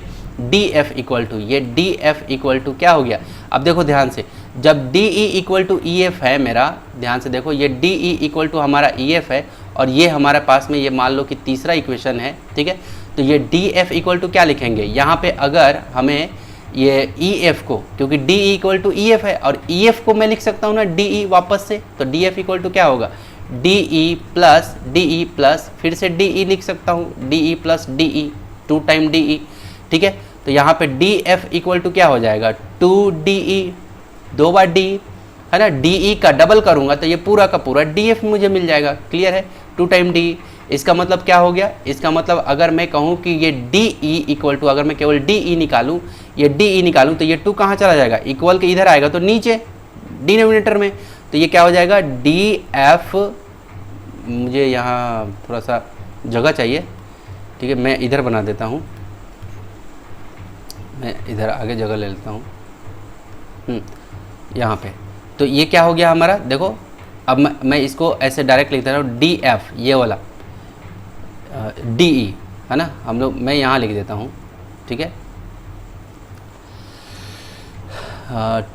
DF इक्वल टू, ये DF इक्वल टू क्या हो गया, अब देखो ध्यान से, जब DE इक्वल टू EF है मेरा, ध्यान से देखो, ये DE इक्वल टू हमारा EF है और ये हमारे पास में ये मान लो कि तीसरा इक्वेशन है, ठीक है। तो ये DF इक्वल टू क्या लिखेंगे, यहाँ पे अगर हमें ये EF को, क्योंकि DE इक्वल टू EF है और EF को मैं लिख सकता हूँ ना DE वापस से, तो DF इक्वल टू क्या होगा, DE प्लस फिर से DE लिख सकता हूँ, DE plus DE, 2 time DE, ठीक है। तो यहाँ पे DF इक्वल टू क्या हो जाएगा, 2DE, 2 बार DE है ना, DE का डबल करूँगा तो ये पूरा का पूरा DF मुझे मिल जाएगा, क्लियर है, 2 टाइम DE। इसका मतलब क्या हो गया, इसका मतलब अगर मैं कहूँ कि ये DE इक्वल टू, अगर मैं केवल DE निकालूँ, ये DE निकालूँ तो ये 2 कहाँ चला जाएगा, इक्वल के इधर आएगा तो नीचे डिनोमिनेटर में, तो ये क्या हो जाएगा, DF मुझे यहाँ थोड़ा सा जगह चाहिए, ठीक है, मैं इधर बना देता हूँ, मैं इधर आगे जगह ले लेता हूँ यहाँ पे। तो ये क्या हो गया हमारा, देखो अब मैं इसको ऐसे डायरेक्ट लिख दे रहा हूँ, डी एफ ये वाला डी ई है ना, हम लोग मैं यहाँ लिख देता हूँ, ठीक है,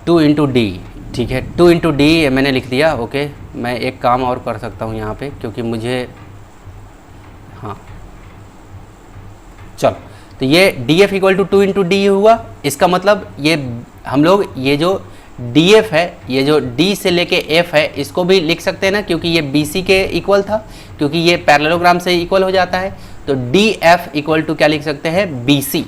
2 इंटू डी, ठीक है, 2 इंटू डी मैंने लिख दिया। ओके, मैं एक काम और कर सकता हूँ यहाँ पे, क्योंकि मुझे, हाँ चलो, तो ये D F equal to 2 into D हुआ। इसका मतलब ये हम लोग ये जो डी एफ है, ये जो डी से लेके एफ है, इसको भी लिख सकते हैं ना, क्योंकि ये बी सी के इक्वल था, क्योंकि ये पैरेललोग्राम से इक्वल हो जाता है। तो डी एफ इक्वल टू क्या लिख सकते हैं, बी सी।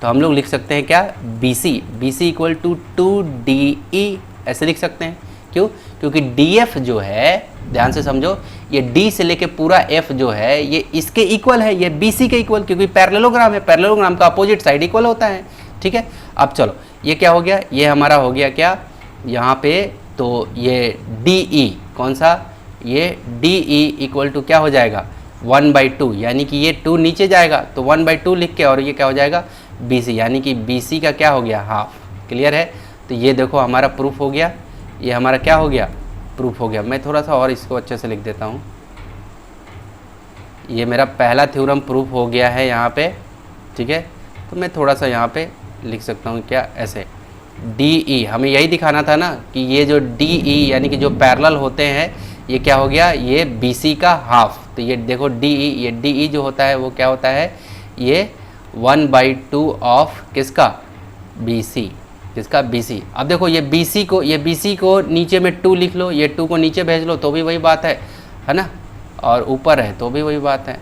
तो हम लोग लिख सकते हैं क्या, B C, B C equal to 2DE ऐसे लिख सकते हैं। क्यों, क्योंकि डी एफ जो है, ध्यान से समझो, ये डी से लेके पूरा एफ जो है ये इसके इक्वल है, ये बी सी के इक्वल, क्योंकि पैरेललोग्राम है, पैरेललोग्राम का अपोजिट साइड इक्वल होता है, ठीक है। अब चलो, ये क्या हो गया, ये हमारा हो गया क्या यहाँ पे, तो ये डी ई कौन सा, ये डी ई इक्वल टू क्या हो जाएगा, 1/2, यानी कि ये 2 नीचे जाएगा तो 1/2 लिख के, और ये क्या हो जाएगा, बी सी, यानी कि बी सी का क्या हो गया, हाफ। क्लियर है। तो ये देखो हमारा प्रूफ हो गया, ये हमारा क्या हो गया, प्रूफ हो गया। मैं थोड़ा सा और इसको अच्छे से लिख देता हूँ। ये मेरा पहला थ्योरम प्रूफ हो गया है यहाँ पे, ठीक है। तो मैं थोड़ा सा यहाँ पे लिख सकता हूँ क्या, ऐसे डी ई, हमें यही दिखाना था ना कि ये जो डी ई यानी कि जो पैरेलल होते हैं, ये क्या हो गया, ये बी सी का हाफ। तो ये देखो डी ई, ये डी ई जो होता है वो क्या होता है, ये 1/2 ऑफ किसका, बी सी, किसका, बी सी। अब देखो ये बी सी को, ये बी सी को नीचे में 2 लिख लो, ये 2 को नीचे भेज लो तो भी वही बात है ना, और ऊपर है तो भी वही बात है।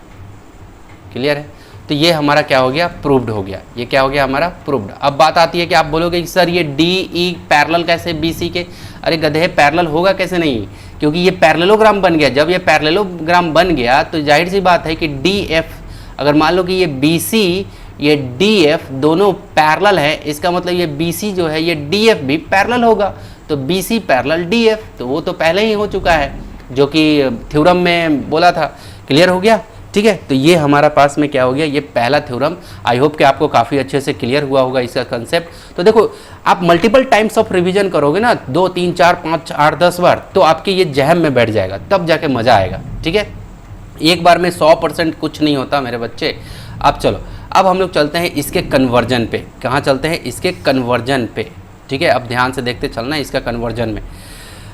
क्लियर है। तो ये हमारा क्या हो गया, प्रूव्ड हो गया। ये क्या हो गया हमारा, प्रूव्ड। अब बात आती है कि आप बोलोगे कि सर ये डी ई पैरेलल कैसे बी सी के, अरे गधे पैरेलल होगा कैसे नहीं, क्योंकि ये पैरेललोग्राम बन गया। जब ये पैरेललोग्राम बन गया तो जाहिर सी बात है कि डी एफ, अगर मान लो कि ये बी सी ये डी एफ दोनों पैरेलल है, इसका मतलब ये बी सी जो है ये डी एफ भी पैरेलल होगा। तो B C parallel D F, तो वो तो पहले ही हो चुका है जो कि थ्योरम में बोला था। क्लियर हो गया, ठीक है। तो ये हमारा पास में क्या हो गया, ये पहला थ्योरम। आई होप कि आपको काफ़ी अच्छे से क्लियर हुआ होगा इसका कंसेप्ट। तो देखो आप मल्टीपल टाइम्स ऑफ रिवीजन करोगे ना, 2 3 4 5 8 10 बार, तो आपके ये जहम में बैठ जाएगा, तब जाके मज़ा आएगा। ठीक है, एक बार में 100% कुछ नहीं होता मेरे बच्चे। अब चलो, अब हम लोग चलते हैं इसके कन्वर्जन पे। कहाँ चलते हैं, इसके कन्वर्जन पे। ठीक है, अब ध्यान से देखते चलना इसका कन्वर्जन में।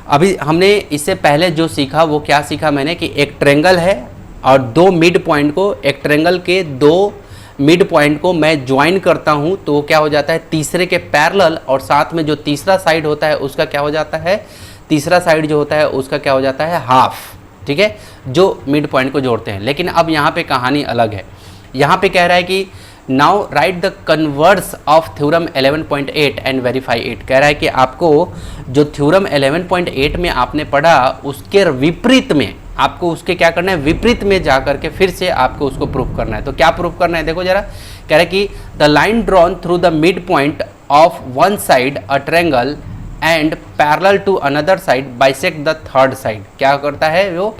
अभी हमने इससे पहले जो सीखा वो क्या सीखा मैंने, कि एक ट्रेंगल है और 2 मिड पॉइंट को, एक ट्रेंगल के 2 मिड पॉइंट को मैं ज्वाइन करता हूँ तो वो क्या हो जाता है, तीसरे के पैरेलल, और साथ में जो तीसरा साइड होता है उसका क्या हो जाता है, तीसरा साइड जो होता है उसका क्या हो जाता है, हाफ। ठीक है, जो मिड पॉइंट को जोड़ते हैं। लेकिन अब यहाँ पे कहानी अलग है। यहाँ पे कह रहा है कि now right the converse of theorem 11.8 and verify it. कह रहा है कि आपको जो थ्योरम 11.8 में आपने पढ़ा उसके विपरीत में आपको उसके क्या करना है, विपरीत में जा करके फिर से आपको उसको प्रूफ करना है। तो क्या प्रूफ करना है, देखो जरा। कह रहा है कि the line drawn through the mid point of one side a triangle and parallel to another side bisect the third side. क्या करता है वो,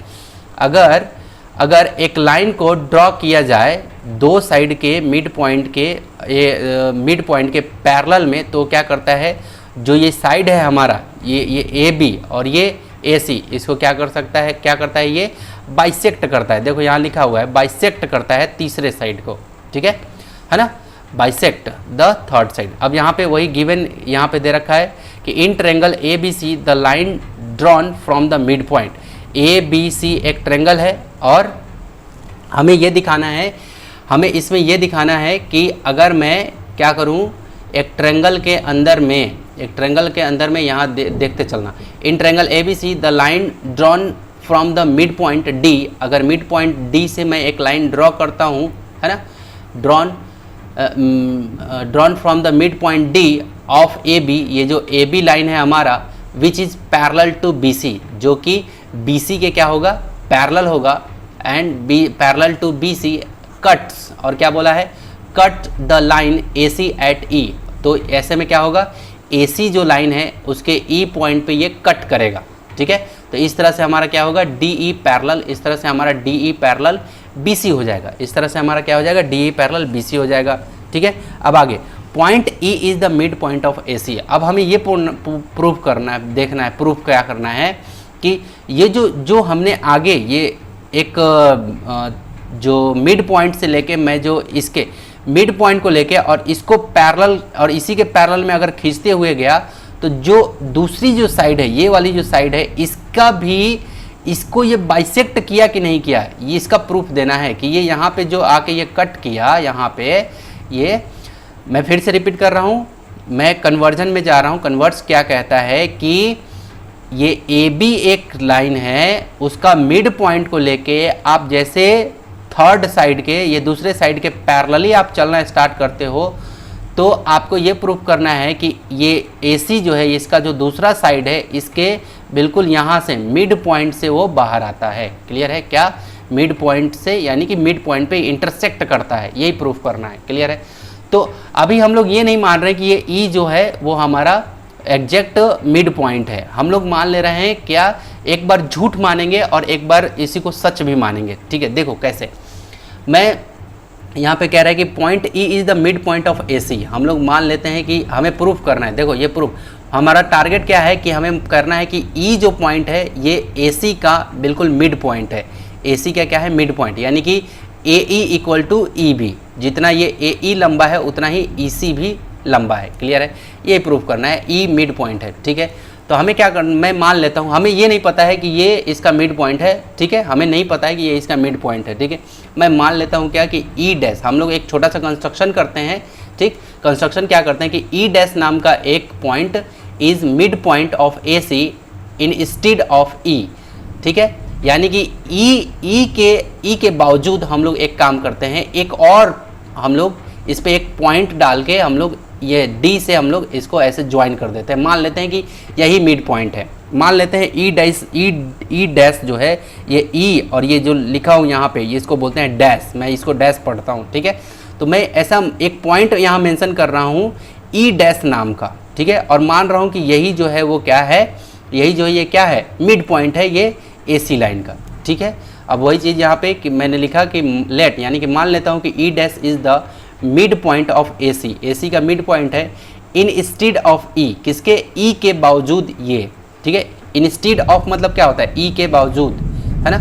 अगर एक लाइन को ड्रॉ किया जाए 2 साइड के मिड पॉइंट के पैरेलल में, तो क्या करता है, जो ये साइड है हमारा, ये ए बी और ये ए सी, इसको क्या कर सकता है, क्या करता है, ये बाइसेक्ट करता है। देखो यहाँ लिखा हुआ है बाइसेक्ट करता है तीसरे साइड को। ठीक है ना, बाइसेक्ट द थर्ड साइड। अब यहाँ पे वही गिवन यहाँ पे दे रखा है कि in triangle A B C the line drawn from the mid point. A B C एक ट्रायंगल है और हमें ये दिखाना है, हमें इसमें ये दिखाना है कि अगर मैं क्या करूं, एक ट्रायंगल के अंदर में यहाँ देखते चलना। In triangle A B C the line drawn from the mid point D. अगर मिड पॉइंट डी से मैं एक लाइन ड्रॉ करता हूँ, है ना, drawn from the mid point D of A B, ये जो ए बी लाइन है हमारा, which is parallel to B C, जो कि बी सी के क्या होगा, पैरेलल होगा, and B parallel to B C cuts, और क्या बोला है, cut the line A C at E. तो ऐसे में क्या होगा, ए सी जो लाइन है उसके ई पॉइंट पे ये कट करेगा। ठीक है, तो इस तरह से हमारा क्या होगा, डी ई पैरेलल, इस तरह से हमारा D E parallel B C हो जाएगा, इस तरह से हमारा क्या हो जाएगा, D E parallel B C हो जाएगा। ठीक है, अब आगे point E is the mid point of A C. अब हमें ये प्रूव करना है, देखना है प्रूफ क्या करना है कि ये जो हमने आगे ये एक जो मिड पॉइंट से लेके मैं जो इसके मिड पॉइंट को लेके और इसको पैरेलल और इसी के पैरेलल में अगर खींचते हुए गया तो जो दूसरी जो साइड है, ये वाली जो साइड है, इसका भी इसको ये बाइसेक्ट किया कि नहीं किया, ये इसका प्रूफ देना है कि ये यहाँ पे जो आके ये कट किया, यहाँ पे ये मैं फिर से रिपीट कर रहा हूँ, मैं कन्वर्जन में जा रहा हूँ। कन्वर्स क्या कहता है कि ये ए बी एक लाइन है, उसका मिड पॉइंट को लेके आप जैसे थर्ड साइड के, ये दूसरे साइड के पैरेलली आप चलना स्टार्ट करते हो तो आपको ये प्रूफ करना है कि ये ए सी जो है, इसका जो दूसरा साइड है, इसके बिल्कुल यहाँ से मिड पॉइंट से वो बाहर आता है। क्लियर है, क्या मिड पॉइंट से, यानी कि मिड पॉइंट पे इंटरसेक्ट करता है, यही प्रूफ करना है। क्लियर है, तो अभी हम लोग ये नहीं मान रहे कि ये ई जो है वो हमारा एग्जैक्ट मिड पॉइंट है, हम लोग मान ले रहे हैं क्या, एक बार झूठ मानेंगे और एक बार इसी को सच भी मानेंगे। ठीक है, देखो कैसे, मैं यहाँ पे कह रहा है कि point E is the mid point of A C, हम लोग मान लेते हैं कि हमें प्रूफ करना है। देखो ये प्रूफ, हमारा टारगेट क्या है कि हमें करना है कि ई जो पॉइंट है ये ए सी का बिल्कुल मिड पॉइंट है। ए सी का क्या है, मिड पॉइंट, यानी कि A E equal to E B, जितना ये ए ई लंबा है उतना ही ई सी भी लंबा है। क्लियर है, ये प्रूफ करना है, ई मिड पॉइंट है। ठीक है, तो हमें क्या करना, मैं मान लेता हूँ, हमें ये नहीं पता है कि ये इसका मिड पॉइंट है। ठीक है, हमें नहीं पता है कि ये इसका मिड पॉइंट है। ठीक है, मैं मान लेता हूँ क्या कि ई डैश, हम लोग एक छोटा सा कंस्ट्रक्शन करते हैं। ठीक, कंस्ट्रक्शन क्या करते हैं कि ई डैश नाम का एक point is mid point of A C instead of E. ठीक है, यानी कि ई के बावजूद हम लोग एक काम करते हैं, एक और हम लोग इस पर एक पॉइंट डाल के हम लोग ये डी से हम लोग इसको ऐसे ज्वाइन कर देते हैं। मान लेते हैं कि यही मिड पॉइंट है, मान लेते हैं ई डैश जो है ये ई और ये जो लिखा हूँ यहाँ पे, ये इसको बोलते हैं डैश, मैं इसको डैश पढ़ता हूँ। ठीक है, तो मैं ऐसा एक पॉइंट यहाँ मेंशन कर रहा हूँ ई डैश नाम का। ठीक है, और मान रहा हूँ कि यही जो है वो क्या है, यही जो है ये क्या है, मिड पॉइंट है ये ए सी लाइन का। ठीक है, अब वही चीज़ यहाँ पे कि मैंने लिखा कि लेट, यानी कि मान लेता हूँ कि E dash is the mid point of A C, A C का मिड पॉइंट है इन स्टीड ऑफ ई, किसके, ई के बावजूद ये। ठीक है, इन स्टीड ऑफ मतलब क्या होता है, ई के बावजूद, है ना।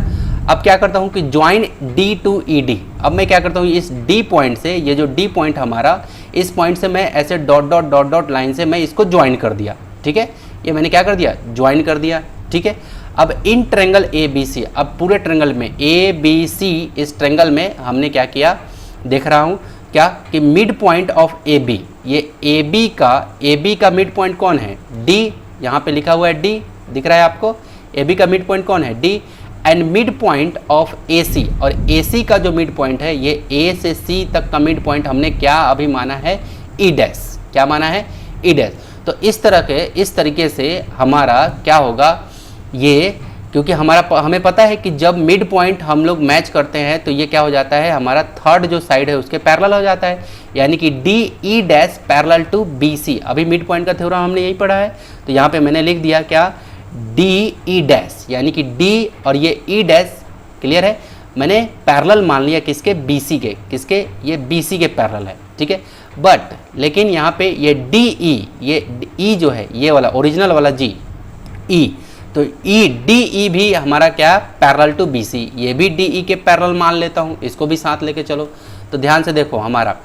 अब क्या करता हूँ कि join D to E D, अब मैं क्या करता हूँ इस डी पॉइंट से, ये जो डी पॉइंट हमारा, इस पॉइंट से मैं ऐसे dot dot dot dot line से मैं इसको ज्वाइन कर दिया। ठीक है, ये मैंने क्या कर दिया, ज्वाइन कर दिया। ठीक है, अब इन ट्रेंगल ए बी सी, अब पूरे ट्रेंगल में ए बी सी, इस ट्रेंगल में हमने क्या किया, देख रहा हूँ क्या कि mid point of A B, ये ए बी का मिड पॉइंट कौन है, डी, यहाँ पे लिखा हुआ है डी, दिख रहा है आपको, ए बी का मिड पॉइंट कौन है, D, and mid point of A C, और ए सी का जो मिड पॉइंट है, ये ए से सी तक का मिड पॉइंट हमने क्या अभी माना है, ई डैश, क्या माना है, ई डैश। तो इस तरीके से हमारा क्या होगा ये, क्योंकि हमें पता है कि जब मिड पॉइंट हम लोग मैच करते हैं तो ये क्या हो जाता है, हमारा थर्ड जो साइड है उसके पैरेलल हो जाता है, यानी कि D E dash parallel to B C. अभी मिड पॉइंट का थ्योरम हमने यही पढ़ा है, तो यहाँ पे मैंने लिख दिया क्या, डी ई डैश, यानी कि डी और ये ई डैश, क्लियर है, मैंने पैरेलल मान लिया किसके, बी सी के, किसके, ये बी सी के पैरेलल है। ठीक है, बट लेकिन यहाँ पे ये डी ई, ये ई जो है ये वाला ओरिजिनल वाला जी ई, तो ई डी ई भी हमारा क्या, पैरेलल टू बी सी, ये भी डी ई के पैरेलल मान लेता हूँ, इसको भी साथ लेके चलो। तो ध्यान से देखो, हमारा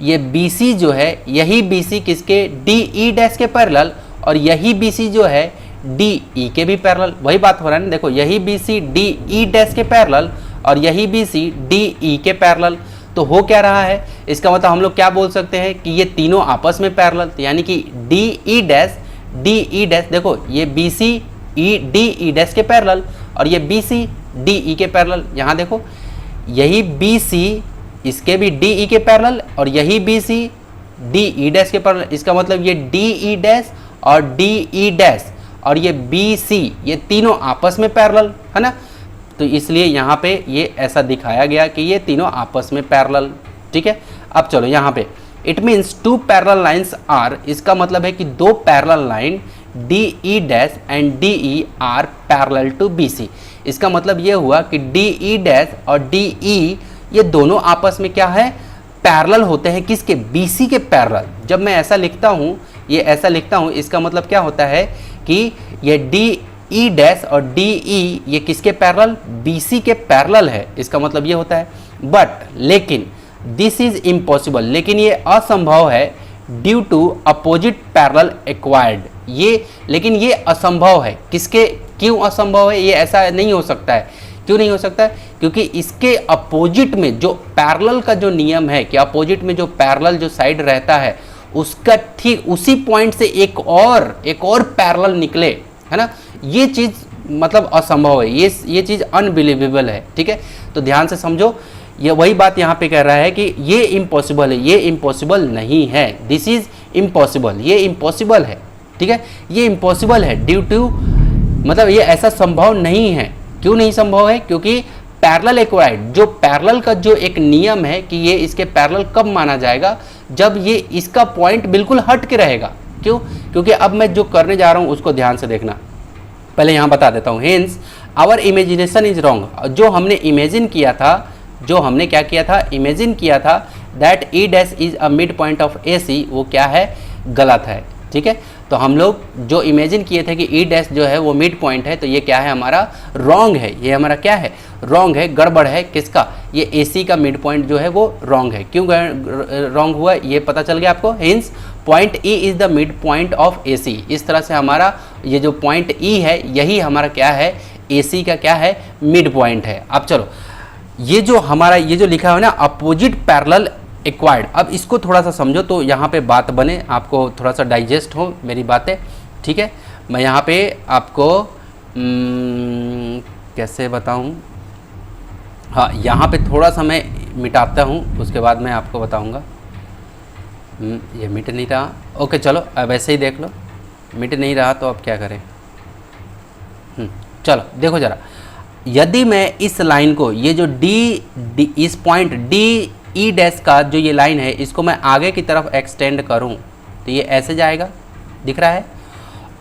ये बी सी जो है, यही बी सी किसके, डी ई डैश के पैरेलल, और यही बी सी जो है डी ई के भी पैरेलल, वही बात हो रहा है ना। देखो यही B C D E dash के पैरेलल और यही बी सी डी ई के पैरेलल, तो हो क्या रहा है, इसका मतलब हम लोग क्या बोल सकते हैं कि ये तीनों आपस में पैरेलल, यानी कि डी ई डैश, देखो ये B C E D E dash के पैरेलल और ये बी सी डी ई के पैरेलल। यहाँ देखो यही बी सी इसके भी डी ई के पैरेलल और यही B C D E dash के पैरेलल, इसका मतलब ये डी ई डैश और डी ई डैश और ये बी सी, ये तीनों आपस में पैरेलल है ना। तो इसलिए यहाँ पे ये ऐसा दिखाया गया कि ये तीनों आपस में पैरेलल। ठीक है, अब चलो यहाँ पे it means two parallel lines are, इसका मतलब है कि दो parallel line D E dash and D E are parallel to B C. इसका मतलब ये हुआ कि डी ई डैश और डी ई ये दोनों आपस में क्या है, पैरेलल होते हैं। किसके, बी सी के पैरेलल। जब मैं ऐसा लिखता हूँ, ये ऐसा लिखता हूँ, इसका मतलब क्या होता है कि ये डी ई डैश और डी ई ये किसके पैरेलल, बी सी के पैरेलल है। इसका मतलब ये होता है। बट लेकिन दिस इज इम्पॉसिबल, लेकिन ये असंभव है due to opposite parallel acquired. ये लेकिन ये असंभव है। किसके, क्यों असंभव है, ये ऐसा नहीं हो सकता है। क्यों नहीं हो सकता है, क्योंकि इसके अपोजिट में जो पैरेलल का जो नियम है कि अपोजिट में जो पैरेलल जो साइड रहता है उसका ठीक उसी पॉइंट से एक और पैरेलल निकले, है ना। ये चीज़ मतलब असंभव है, ये चीज़ अनबिलीवेबल है। ठीक है, तो ध्यान से समझो। ये वही बात यहाँ पे कह रहा है कि ये इम्पॉसिबल है, ये इम्पॉसिबल नहीं है। दिस इज इम्पॉसिबल, ये इम्पॉसिबल है। ठीक है, ये इम्पॉसिबल है ड्यू टू, मतलब ये ऐसा संभव नहीं है। क्यों नहीं संभव है, क्योंकि पैरेलल एक्वायर्ड, जो पैरेलल का जो एक नियम है कि ये इसके पैरेलल कब माना जाएगा, जब ये इसका पॉइंट बिल्कुल हट के रहेगा। क्यों, क्योंकि अब मैं जो करने जा रहा हूँ उसको ध्यान से देखना। पहले यहाँ बता देता हूँ। Hence our imagination is wrong. जो हमने इमेजिन किया था, जो हमने क्या किया था, इमेजिन किया था that E dash is a mid point of A C, वो क्या है, गलत है। ठीक है, तो हम लोग जो इमेजिन किए थे कि ई डैश जो है वो मिड पॉइंट है, तो ये क्या है, हमारा रॉन्ग है। ये हमारा क्या है, रॉन्ग है, गड़बड़ है। किसका, ये ए सी का मिड पॉइंट जो है वो रॉन्ग है। क्यों रॉन्ग हुआ, ये पता चल गया आपको। Hence point E is the mid point of A C. इस तरह से हमारा ये जो पॉइंट ई है यही हमारा क्या है, ए सी का क्या है, मिड पॉइंट है। अब चलो, ये जो हमारा ये जो लिखा है ना अपोजिट पैरेलल एक्वायर्ड, अब इसको थोड़ा सा समझो तो यहाँ पे बात बने, आपको थोड़ा सा डाइजेस्ट हो मेरी बातें। ठीक है, मैं यहाँ पे आपको कैसे बताऊँ, हाँ यहाँ पे थोड़ा सा मैं मिटाता हूँ, उसके बाद मैं आपको बताऊँगा। ये मिट नहीं रहा, ओके चलो अब ऐसे ही देख लो। मिट नहीं रहा तो अब क्या करें। चलो देखो ज़रा, यदि मैं इस लाइन को, ये जो डी इस पॉइंट डी ई डैश का जो ये लाइन है, इसको मैं आगे की तरफ एक्सटेंड करूं तो ये ऐसे जाएगा, दिख रहा है।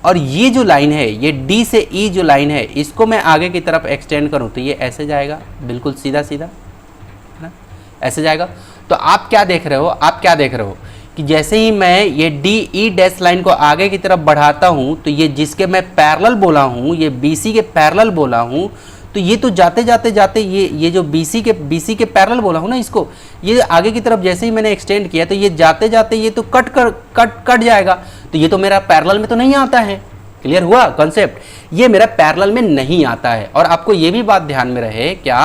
और ये जो लाइन है, ये डी से ई जो लाइन है, इसको मैं आगे की तरफ एक्सटेंड करूं तो ये ऐसे जाएगा, बिल्कुल सीधा सीधा, है ना, ऐसे जाएगा। तो आप क्या देख रहे हो, आप क्या देख रहे हो कि जैसे ही मैं ये डी ई डैश लाइन को आगे की तरफ बढ़ाता हूँ तो ये जिसके मैं पैरेलल बोला हूँ, ये बी सी के पैरेलल बोला हूँ, तो ये तो जाते जाते जाते ये जो बी सी के पैरेलल बोला हूँ ना, इसको ये आगे की तरफ जैसे ही मैंने एक्सटेंड किया तो ये जाते जाते ये तो कट जाएगा। तो ये तो मेरा पैरेलल में तो नहीं आता है। क्लियर हुआ कॉन्सेप्ट, ये मेरा पैरेलल में नहीं आता है। और आपको ये भी बात ध्यान में रहे क्या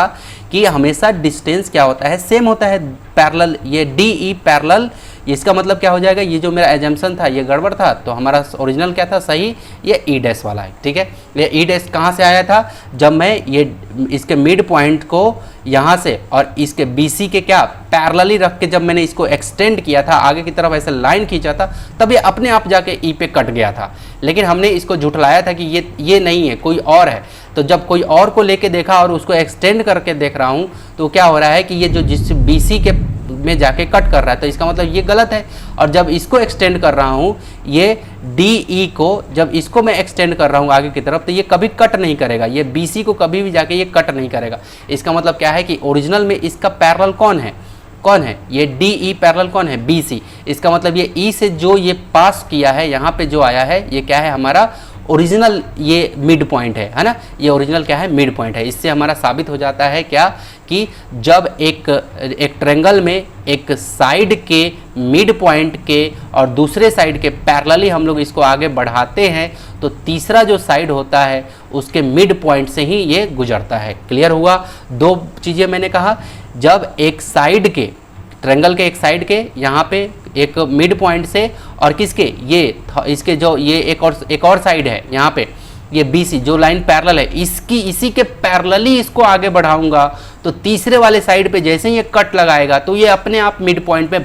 कि हमेशा डिस्टेंस क्या होता है, सेम होता है पैरेलल। ये डी ई पैरेलल, इसका मतलब क्या हो जाएगा, ये जो मेरा एजम्पशन था ये गड़बड़ था, तो हमारा ओरिजिनल क्या था, सही, ये ई डैश वाला है। ठीक है, ये ई डैश कहाँ से आया था, जब मैं ये इसके मिड पॉइंट को यहाँ से और इसके बी सी के क्या पैरेलली रख के जब मैंने इसको एक्सटेंड किया था, आगे की तरफ ऐसे लाइन खींचा था, तब ये अपने आप जाके ई पे कट गया था। लेकिन हमने इसको झुठलाया था कि ये नहीं है, कोई और है। तो जब कोई और को लेके देखा और उसको एक्सटेंड करके देख रहा हूँ तो क्या हो रहा है कि ये जो जिस बी सी के में जाके कट कर रहा है, तो इसका मतलब ये गलत है। और जब इसको एक्सटेंड कर रहा हूँ, ये डी ई को जब इसको मैं एक्सटेंड कर रहा हूँ आगे की तरफ, तो ये कभी कट नहीं करेगा, ये बी सी को कभी भी जाके ये कट नहीं करेगा। इसका मतलब क्या है कि ओरिजिनल में इसका पैरेलल कौन है, ये डी ई पैरेलल कौन है, बी सी। इसका मतलब ये ई से जो ये पास किया है, यहाँ पे जो आया है, ये क्या है, हमारा ओरिजिनल ये मिड पॉइंट है ना, ये ओरिजिनल क्या है, मिड पॉइंट है। इससे हमारा साबित हो जाता है क्या कि जब एक ट्रायंगल में एक साइड के मिड पॉइंट के और दूसरे साइड के पैरेलली हम लोग इसको आगे बढ़ाते हैं, तो तीसरा जो साइड होता है उसके मिड पॉइंट से ही ये गुजरता है। क्लियर हुआ, दो चीज़ें मैंने कहा, जब एक साइड के ट्रायंगल के एक साइड के यहाँ पे एक मिड पॉइंट से और किसके, ये इसके जो ये एक और साइड है यहाँ पे, ये BC जो लाइन पैरेलल है, इसी के पैरेलली इसको आगे बढ़ाऊंगा तो तीसरे वाले साइड पे जैसे ही ये कट लगाएगा तो ये अपने आप मिड पॉइंट पे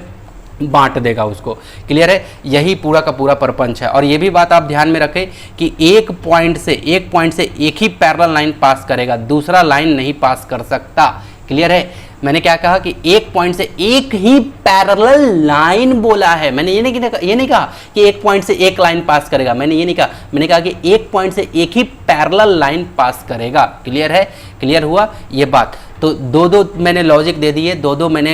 बांट देगा उसको। क्लियर है, यही पूरा का पूरा परपंच है। और ये भी बात आप ध्यान में रखें कि एक पॉइंट से एक ही पैरेलल लाइन पास करेगा, दूसरा लाइन नहीं पास कर सकता। क्लियर है? मैंने क्या कहा कि एक पॉइंट से एक ही पैरेलल लाइन बोला है। मैंने ये नहीं कहा कि एक पॉइंट से एक लाइन पास करेगा, मैंने ये नहीं कहा, मैंने कहा कि एक पॉइंट से एक ही पैरेलल लाइन पास करेगा। क्लियर है? क्लियर हुआ ये बात? तो दो मैंने लॉजिक दे दिए, दो मैंने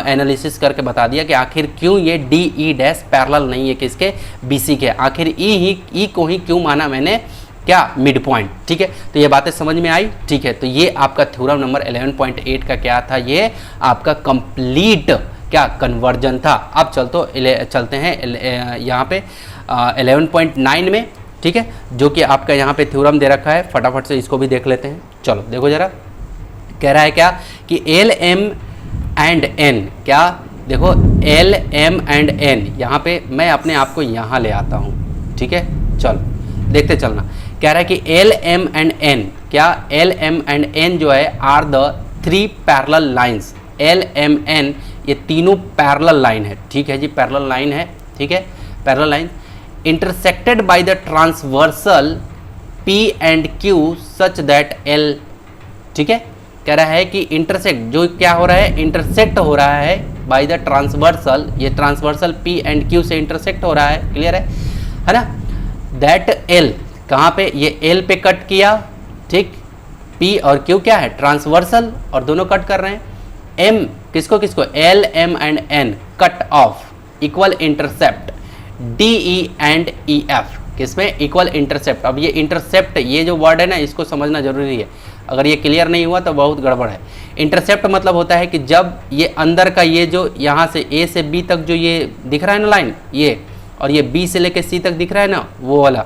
एनालिसिस करके बता दिया कि आखिर क्यों ये डी ई डैश पैरेलल नहीं है किसके, बीसी के, आखिर ई को ही क्यों माना मैंने क्या, मिड पॉइंट। ठीक है, तो ये बातें समझ में आई। ठीक है, तो ये आपका थ्योरम नंबर 11.8 का क्या था, ये आपका कंप्लीट क्या कन्वर्जन था। अब चलते हैं यहाँ पे 11.9 में। ठीक है, जो कि आपका यहाँ पे थ्योरम दे रखा है, फटाफट से इसको भी देख लेते हैं। चलो देखो जरा, कह रहा है क्या कि एल एम एंड एन, क्या देखो एल एम एंड एन, यहाँ पे मैं अपने आप को यहाँ ले आता हूँ। ठीक है, चलो देखते चलना। कह रहा है कि एल एम एंड एन, क्या एल एम एंड एन जो है are the 3 parallel lines. L M N ये तीनों पैरेलल लाइन है। ठीक है जी, पैरेलल लाइन है। ठीक है, parallel line intersected by the transversal P and Q such that L. ठीक है, कह रहा है कि इंटरसेक्ट जो क्या हो रहा है, इंटरसेक्ट हो रहा है बाय द ट्रांसवर्सल, ये ट्रांसवर्सल पी एंड क्यू से इंटरसेक्ट हो रहा है। क्लियर है ना? दैट एल कहाँ पे, ये एल पे कट किया। ठीक, पी और क्यू क्या है, ट्रांसवर्सल, और दोनों कट कर रहे हैं। एम किसको किसको, L M and N cut off equal intercept D E and E F, किसमें इक्वल इंटरसेप्ट। अब ये इंटरसेप्ट, ये जो वर्ड है ना, इसको समझना जरूरी है, अगर ये क्लियर नहीं हुआ तो बहुत गड़बड़ है। इंटरसेप्ट मतलब होता है कि जब ये अंदर का ये जो यहाँ से ए से बी तक जो ये दिख रहा है ना लाइन, ये, और ये बी से लेके सी तक दिख रहा है ना वो वाला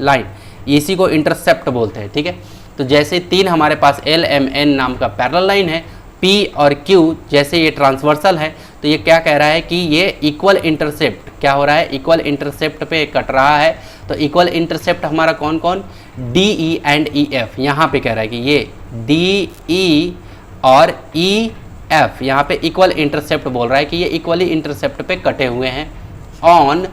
लाइन, इसी को इंटरसेप्ट बोलते हैं। ठीक है, तो जैसे 3 हमारे पास एल एम एन नाम का पैरेलल लाइन है, पी और क्यू जैसे ये ट्रांसवर्सल है, तो ये क्या कह रहा है कि ये इक्वल इंटरसेप्ट क्या हो रहा है, इक्वल इंटरसेप्ट पे कट रहा है। तो इक्वल इंटरसेप्ट हमारा कौन कौन, D E and E F. यहाँ पे कह रहा है कि ये डी ई और ई एफ यहाँ पे इक्वल इंटरसेप्ट बोल रहा है कि ये इक्वली इंटरसेप्ट पे कटे हुए हैं ऑन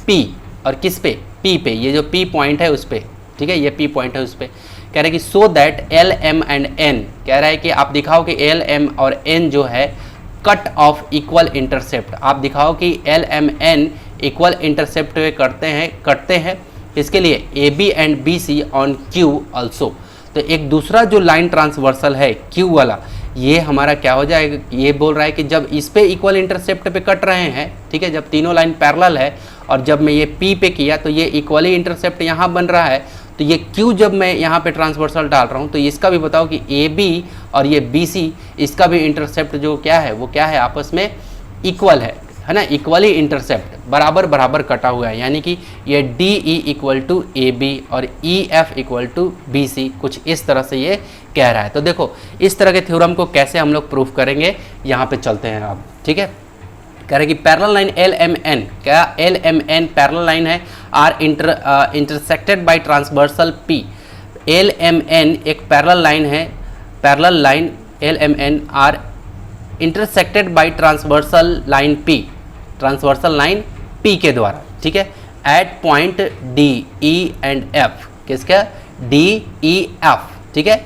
पी, और किस पे, पी पे, ये जो पी पॉइंट है उस पे। ठीक है, ये पी पॉइंट है उस पे। कह रहा है कि so that L M and N, कह रहा है कि आप दिखाओ कि एल एम और एन जो है कट ऑफ इक्वल इंटरसेप्ट, आप दिखाओ कि L M N equal intercept पे कटते हैं इसके लिए A B and B C on Q also. तो एक दूसरा जो लाइन ट्रांसवर्सल है क्यू वाला, ये हमारा क्या हो जाएगा, ये बोल रहा है कि जब इस पे इक्वल इंटरसेप्ट पे कट रहे हैं, ठीक है, जब तीनों लाइन पैरेलल है, और जब मैं ये पी पे किया तो ये इक्वली इंटरसेप्ट यहाँ बन रहा है, तो ये क्यू जब मैं यहाँ पे ट्रांसवर्सल डाल रहा हूँ तो इसका भी बताओ कि ए बी और ये बी सी, इसका भी इंटरसेप्ट जो क्या है वो क्या है, आपस में इक्वल है ना, इक्वली इंटरसेप्ट बराबर बराबर कटा हुआ है। यानी कि ये D E equal to A B और E F equal to B C, कुछ इस तरह से ये कह रहा है। तो देखो इस तरह के थ्योरम को कैसे हम लोग प्रूफ करेंगे, यहाँ पे चलते हैं अब। ठीक है, कह रहे कि parallel line L M N, क्या L M N parallel line है, are intersected by transversal P. L M N एक पैरेलल लाइन है, parallel line L M N are intersected by transversal line P, transversal line P के द्वारा। ठीक है, at point D E and F, किसका, D E F. ठीक है,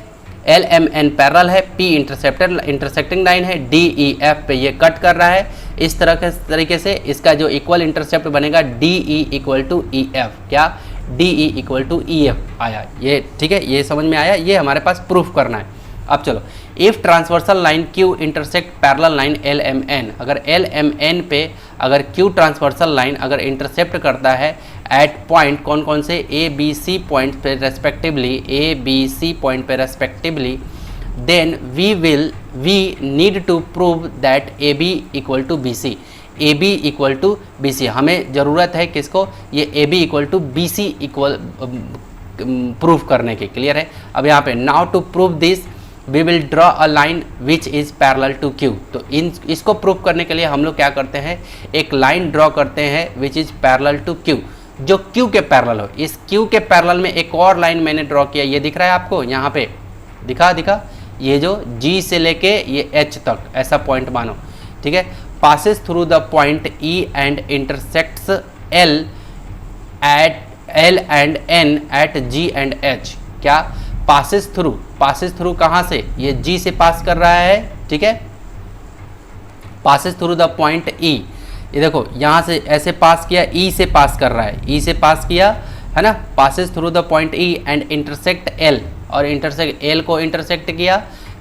L M N parallel है, पी इंटरसेक्टिंग लाइन है, डी ई एफ पे ये कट कर रहा है। इस तरह के तरीके से इसका जो इक्वल इंटरसेप्ट बनेगा D E equal to E F, क्या, D E equal to E F आया ये। ठीक है, ये समझ में आया, ये हमारे पास प्रूफ करना है। अब चलो, if transversal line Q intersect parallel line L M N, अगर एल एम एन पे अगर क्यू ट्रांसवर्सल लाइन अगर इंटरसेप्ट करता है एट पॉइंट कौन कौन से, ए बी सी पॉइंट पे respectively, A B C point पे respectively, then we need to prove that A B equal to B C, A B equal to B C, हमें ज़रूरत है किसको, ये A B equal to B C equal proof करने की। Clear है? अब यहाँ पे now to prove this we will draw a line which is parallel to Q. तो इसको प्रूव करने के लिए हम लोग क्या करते हैं, एक लाइन ड्रॉ करते हैं which is parallel to Q, जो क्यू के पैरेलल हो। इस क्यू के पैरेलल में एक और लाइन मैंने ड्रॉ किया, ये दिख रहा है आपको यहाँ पे, दिखा ये जो G से लेके ये H तक ऐसा पॉइंट मानो। ठीक है, passes through the point E and intersects L and N at G and H। क्या, passes through कहाँ से, ये G से पास कर रहा है ठीक है, पासेस थ्रू द पॉइंट ई। ये देखो यहाँ से ऐसे पास किया, ई से पास कर रहा है, ई से पास किया है ना, passes through the point E and intersect L, और इंटरसेक्ट एल को इंटरसेक्ट किया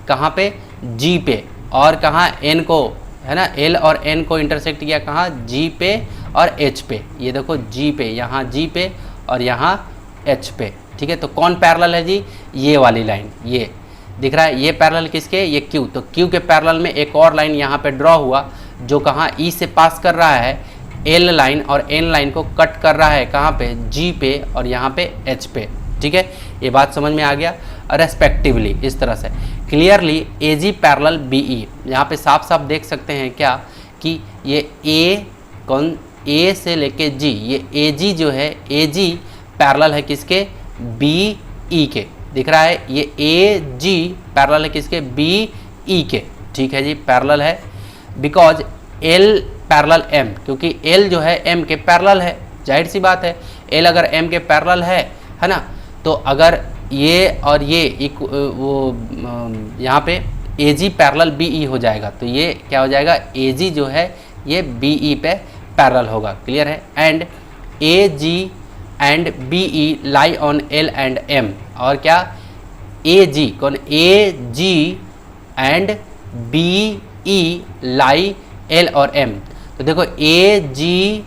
कहाँ पे, जी पे, और कहाँ एन को, है ना, एल और एन को इंटरसेक्ट किया कहाँ, जी पे और एच पे। ये देखो जी पे, यहाँ जी पे और यहाँ एच पे, ठीक है। तो कौन पैरेलल है जी, ये वाली लाइन, ये दिख रहा है, ये पैरेलल किसके, ये क्यू। तो क्यू के पैरेलल में एक और लाइन यहाँ पे ड्रॉ हुआ जो कहाँ, ई से पास कर रहा है एल लाइन और एन लाइन को कट कर रहा है कहाँ पे, जी पे और यहाँ पे एच पे, ठीक है। ये बात समझ में आ गया, रेस्पेक्टिवली इस तरह से। क्लियरली ए जी पैरेलल बी ई, यहाँ पे साफ साफ देख सकते हैं क्या कि ये ए कौन, ए से लेके जी, ये ए जी जो है, ए जी पैरेलल है किसके, बी ई के, दिख रहा है, ये ए जी पैरेलल है किसके, बी ई के, ठीक है जी, पैरेलल है। बिकॉज एल पैरेलल एम, क्योंकि एल जो है एम के पैरेलल है, जाहिर सी बात है, एल अगर एम के पैरेलल है ना, तो अगर ये और ये यहाँ पे ए जी पैरेलल बी ई हो जाएगा, तो ये क्या हो जाएगा, ए जी जो है ये बी ई पे पैरेलल होगा, क्लियर है। And A G and B E lie on L and M, और क्या, ए जी कौन, A G and B E lie L और एम। तो देखो ए जी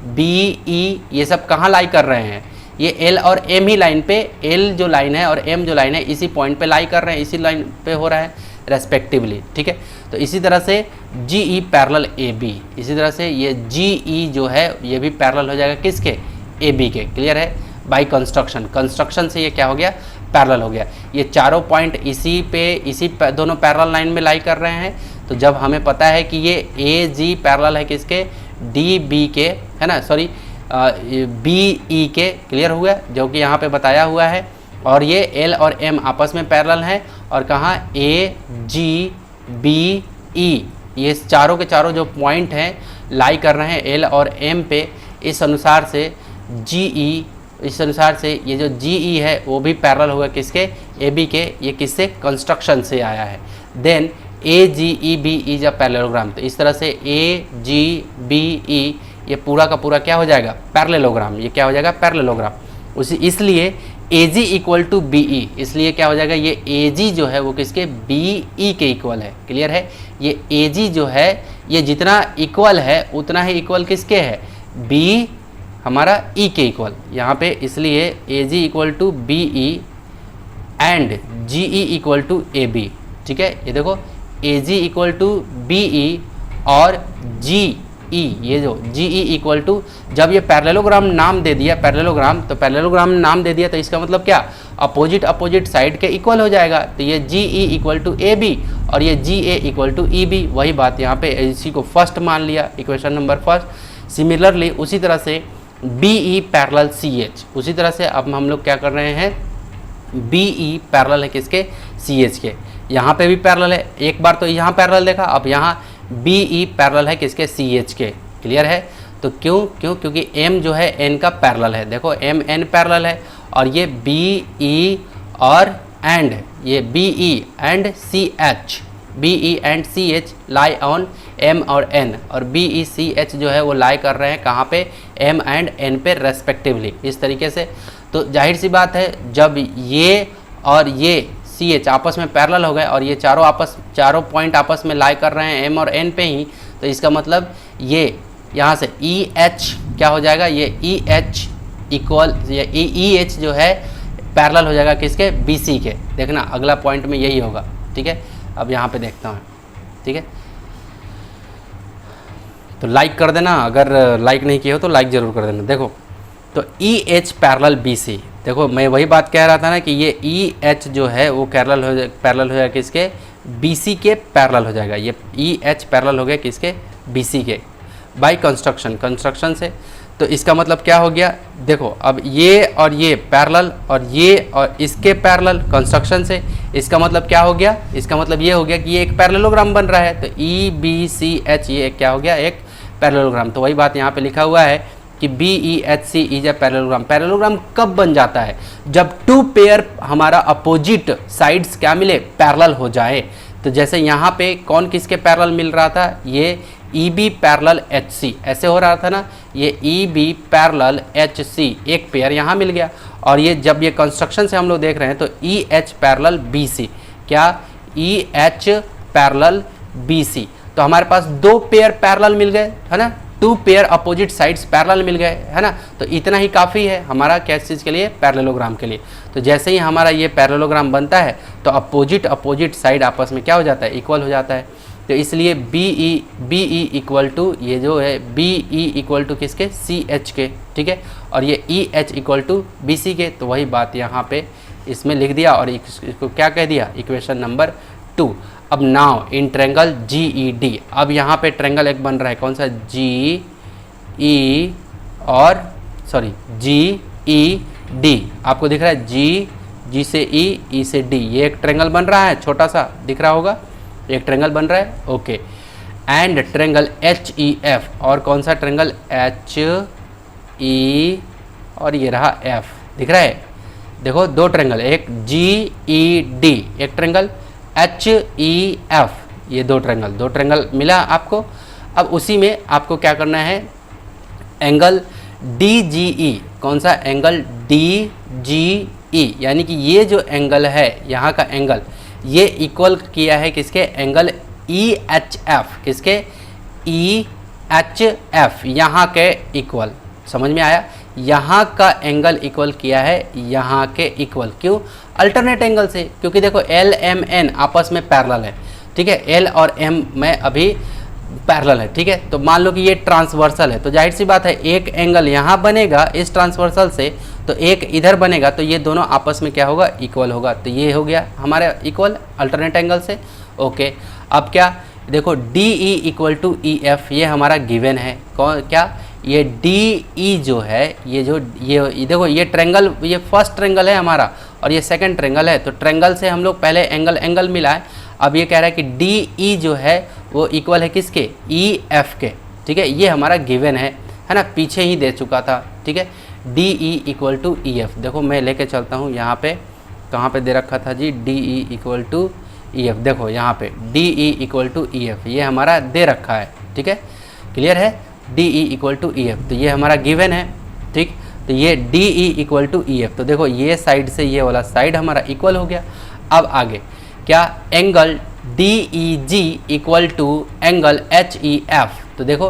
बी ई ये सब कहाँ लाई कर रहे हैं, ये एल और एम ही लाइन पे, एल जो लाइन है और एम जो लाइन है इसी पॉइंट पे लाई कर रहे हैं, इसी लाइन पे हो रहा है रेस्पेक्टिवली, ठीक है। तो इसी तरह से जी ई पैरेलल ए बी, इसी तरह से ये जी ई जो है ये भी पैरेलल हो जाएगा किसके, ए बी के, क्लियर है। बाई कंस्ट्रक्शन, कंस्ट्रक्शन से ये क्या हो गया, पैरेलल हो गया। ये चारों पॉइंट इसी दोनों पैरेलल लाइन में लाई कर रहे हैं। तो जब हमें पता है कि ये ए जी पैरेलल है किसके, डी बी के, है ना, सॉरी बी ई के, क्लियर हुआ, जो कि यहाँ पे बताया हुआ है। और ये एल और एम आपस में पैरेलल हैं, और कहाँ, ए जी बी ई, ये चारों के चारों जो पॉइंट हैं लाई कर रहे हैं एल और एम पे। इस अनुसार से जी ई, इस अनुसार से ये जो जी ई है वो भी पैरेलल होगा किसके, ए बी के। ये किससे, कंस्ट्रक्शन से आया है। Then A G E B is a parallelogram. तो इस तरह से ए जी बी ई ये पूरा का पूरा क्या हो जाएगा, पैरेललोग्राम। ये क्या हो जाएगा, पैरेललोग्राम। उसी इसलिए A G equal to B ई, इसलिए क्या हो जाएगा, ये ए जी जो है वो किसके, बी ई के इक्वल है, क्लियर है। ये ए जी जो है ये जितना इक्वल है उतना ही इक्वल किसके है, बी हमारा ई के इक्वल यहाँ पे, इसलिए A G equal to B E and G E equal to A B, ठीक है। ये देखो A G equal to B E और जी ई, ये जो जी ई इक्वल टू, जब ये पैरेललोग्राम नाम दे दिया, पैरेललोग्राम, तो पैरेललोग्राम नाम दे दिया तो इसका मतलब क्या, अपोजिट साइड के इक्वल हो जाएगा। तो ये G E equal to A B और ये G A equal to E B, वही बात यहाँ पे, इसी को फर्स्ट मान लिया, इक्वेशन नंबर फर्स्ट। सिमिलरली उसी तरह से B E parallel C H, उसी तरह से अब हम लोग क्या कर रहे हैं, बी ई पैरेलल है किसके, सी एच के। यहाँ पे भी पैरेलल है, एक बार तो यहाँ पैरेलल देखा, अब यहाँ बी ई पैरेलल है किसके, सी एच के, क्लियर है। तो क्योंकि एम जो है एन का पैरेलल है, देखो एम एन पैरेलल है, और ये बी ई और एंड ये B E and C H, B E and C H lie on M और एन, और बी ई सी एच जो है वो लाई कर रहे हैं कहाँ पे, एम एंड एन पे रेस्पेक्टिवली, इस तरीके से। तो जाहिर सी बात है जब ये और ये सी एच आपस में पैरेलल हो गए और ये चारों पॉइंट आपस में लाई कर रहे हैं एम और एन पे ही, तो इसका मतलब ये यहाँ से ई एच क्या हो जाएगा, ये ई एच इक्वल, ये ई एच जो है पैरेलल हो जाएगा किसके, बी सी के। देखना अगला पॉइंट में यही होगा, ठीक है। अब यहाँ पे देखता हूँ, ठीक है। तो लाइक कर देना, अगर लाइक नहीं किया हो तो लाइक ज़रूर कर देना। देखो तो E H parallel B C, देखो मैं वही बात कह रहा था ना कि ये ई एच जो है वो पैरेलल हो जाएगा किसके, बी सी के पैरेलल हो जाएगा। ये ई एच पैरेलल हो गया किसके, बी सी के, बाई कंस्ट्रक्शन से। तो इसका मतलब क्या हो गया, देखो अब ये और ये पैरेलल और ये और इसके पैरेलल कंस्ट्रक्शन से, इसका मतलब क्या हो गया, इसका मतलब ये हो गया कि ये एक पैरेललोग्राम बन रहा है। तो ई बी सी एच ये क्या हो गया, एक पैरेललोग्राम। तो वही बात यहाँ पे लिखा हुआ है कि B E H C is a parallelogram. Parallelogram कब बन जाता है, जब टू पेयर हमारा अपोजिट साइड्स क्या मिले, पैरेलल हो जाए, तो जैसे यहाँ पे कौन किसके पैरेलल मिल रहा था, ये E B parallel H C, ऐसे हो रहा था ना, ये E B parallel H C एक पेयर यहाँ मिल गया। और ये जब ये कंस्ट्रक्शन से हम लोग देख रहे हैं तो E H parallel B C, क्या E H parallel B C, तो हमारे पास दो पेयर पैरेलल मिल गए है ना, two pair opposite sides parallel मिल गए है ना। तो इतना ही काफ़ी है हमारा किस चीज़ के लिए, पैरेललोग्राम के लिए। तो जैसे ही हमारा ये पैरेललोग्राम बनता है तो अपोजिट साइड आपस में क्या हो जाता है, इक्वल हो जाता है। तो इसलिए बी ई इक्वल टू, ये जो है बी ई इक्वल टू किसके, सी एच के, ठीक है, और ये E H equal to B C के। तो वही बात यहाँ पे इसमें लिख दिया और इसको क्या कह दिया, इक्वेशन नंबर 2। अब now in triangle G E D, अब यहाँ पे ट्रेंगल एक बन रहा है, कौन सा, जी ई और सॉरी जी ई डी, आपको दिख रहा है जी से ई से डी, ये एक ट्रेंगल बन रहा है, छोटा सा दिख रहा होगा, एक ट्रेंगल बन रहा है, okay. And triangle H E F, और कौन सा ट्रेंगल, एच ई और ये रहा एफ, दिख रहा है, देखो दो ट्रेंगल, एक जी ई डी एक ट्रेंगल, एच ई एफ ये दो ट्रेंगल मिला आपको। अब उसी में आपको क्या करना है, एंगल डी जी ई, कौन सा एंगल, डी जी ई, यानी कि ये जो एंगल है यहाँ का एंगल, ये इक्वल किया है किसके, एंगल ई एच एफ, किसके, ई एच एफ, यहाँ के इक्वल, समझ में आया, यहाँ का एंगल इक्वल किया है यहाँ के इक्वल, क्यों, अल्टरनेट एंगल से, क्योंकि देखो एल एम एन आपस में पैरेलल है, ठीक है, एल और एम में अभी पैरेलल है, ठीक है। तो मान लो कि ये ट्रांसवर्सल है, तो जाहिर सी बात है एक एंगल यहाँ बनेगा इस ट्रांसवर्सल से, तो एक इधर बनेगा, तो ये दोनों आपस में क्या होगा, इक्वल होगा। तो ये हो गया हमारे इक्वल अल्टरनेट एंगल से, ओके। अब क्या, देखो D E equal to E F, ये हमारा गिवन है, कौन क्या, ये डी ई जो है, ये जो ये देखो ये ट्रेंगल, ये फर्स्ट ट्रेंगल है हमारा और ये सेकंड ट्रेंगल है, तो ट्रेंगल से हम लोग पहले एंगल मिला है। अब ये कह रहा है कि डी ई जो है वो इक्वल है किसके, ई एफ के, ठीक है, ये हमारा गिवन है ना, पीछे ही दे चुका था, ठीक है, D E equal to E F. देखो मैं लेके चलता हूँ यहाँ पे, कहाँ पे दे रखा था जी, D E equal to E F, देखो यहाँ पे D E equal to E F ये हमारा दे रखा है, ठीक है, क्लियर है, D E equal to E F, तो ये हमारा गिवन है, ठीक। तो ये D E equal to E F, तो देखो ये साइड से ये वाला साइड हमारा इक्वल हो गया। अब आगे क्या, angle D E G equal to angle H E F, तो देखो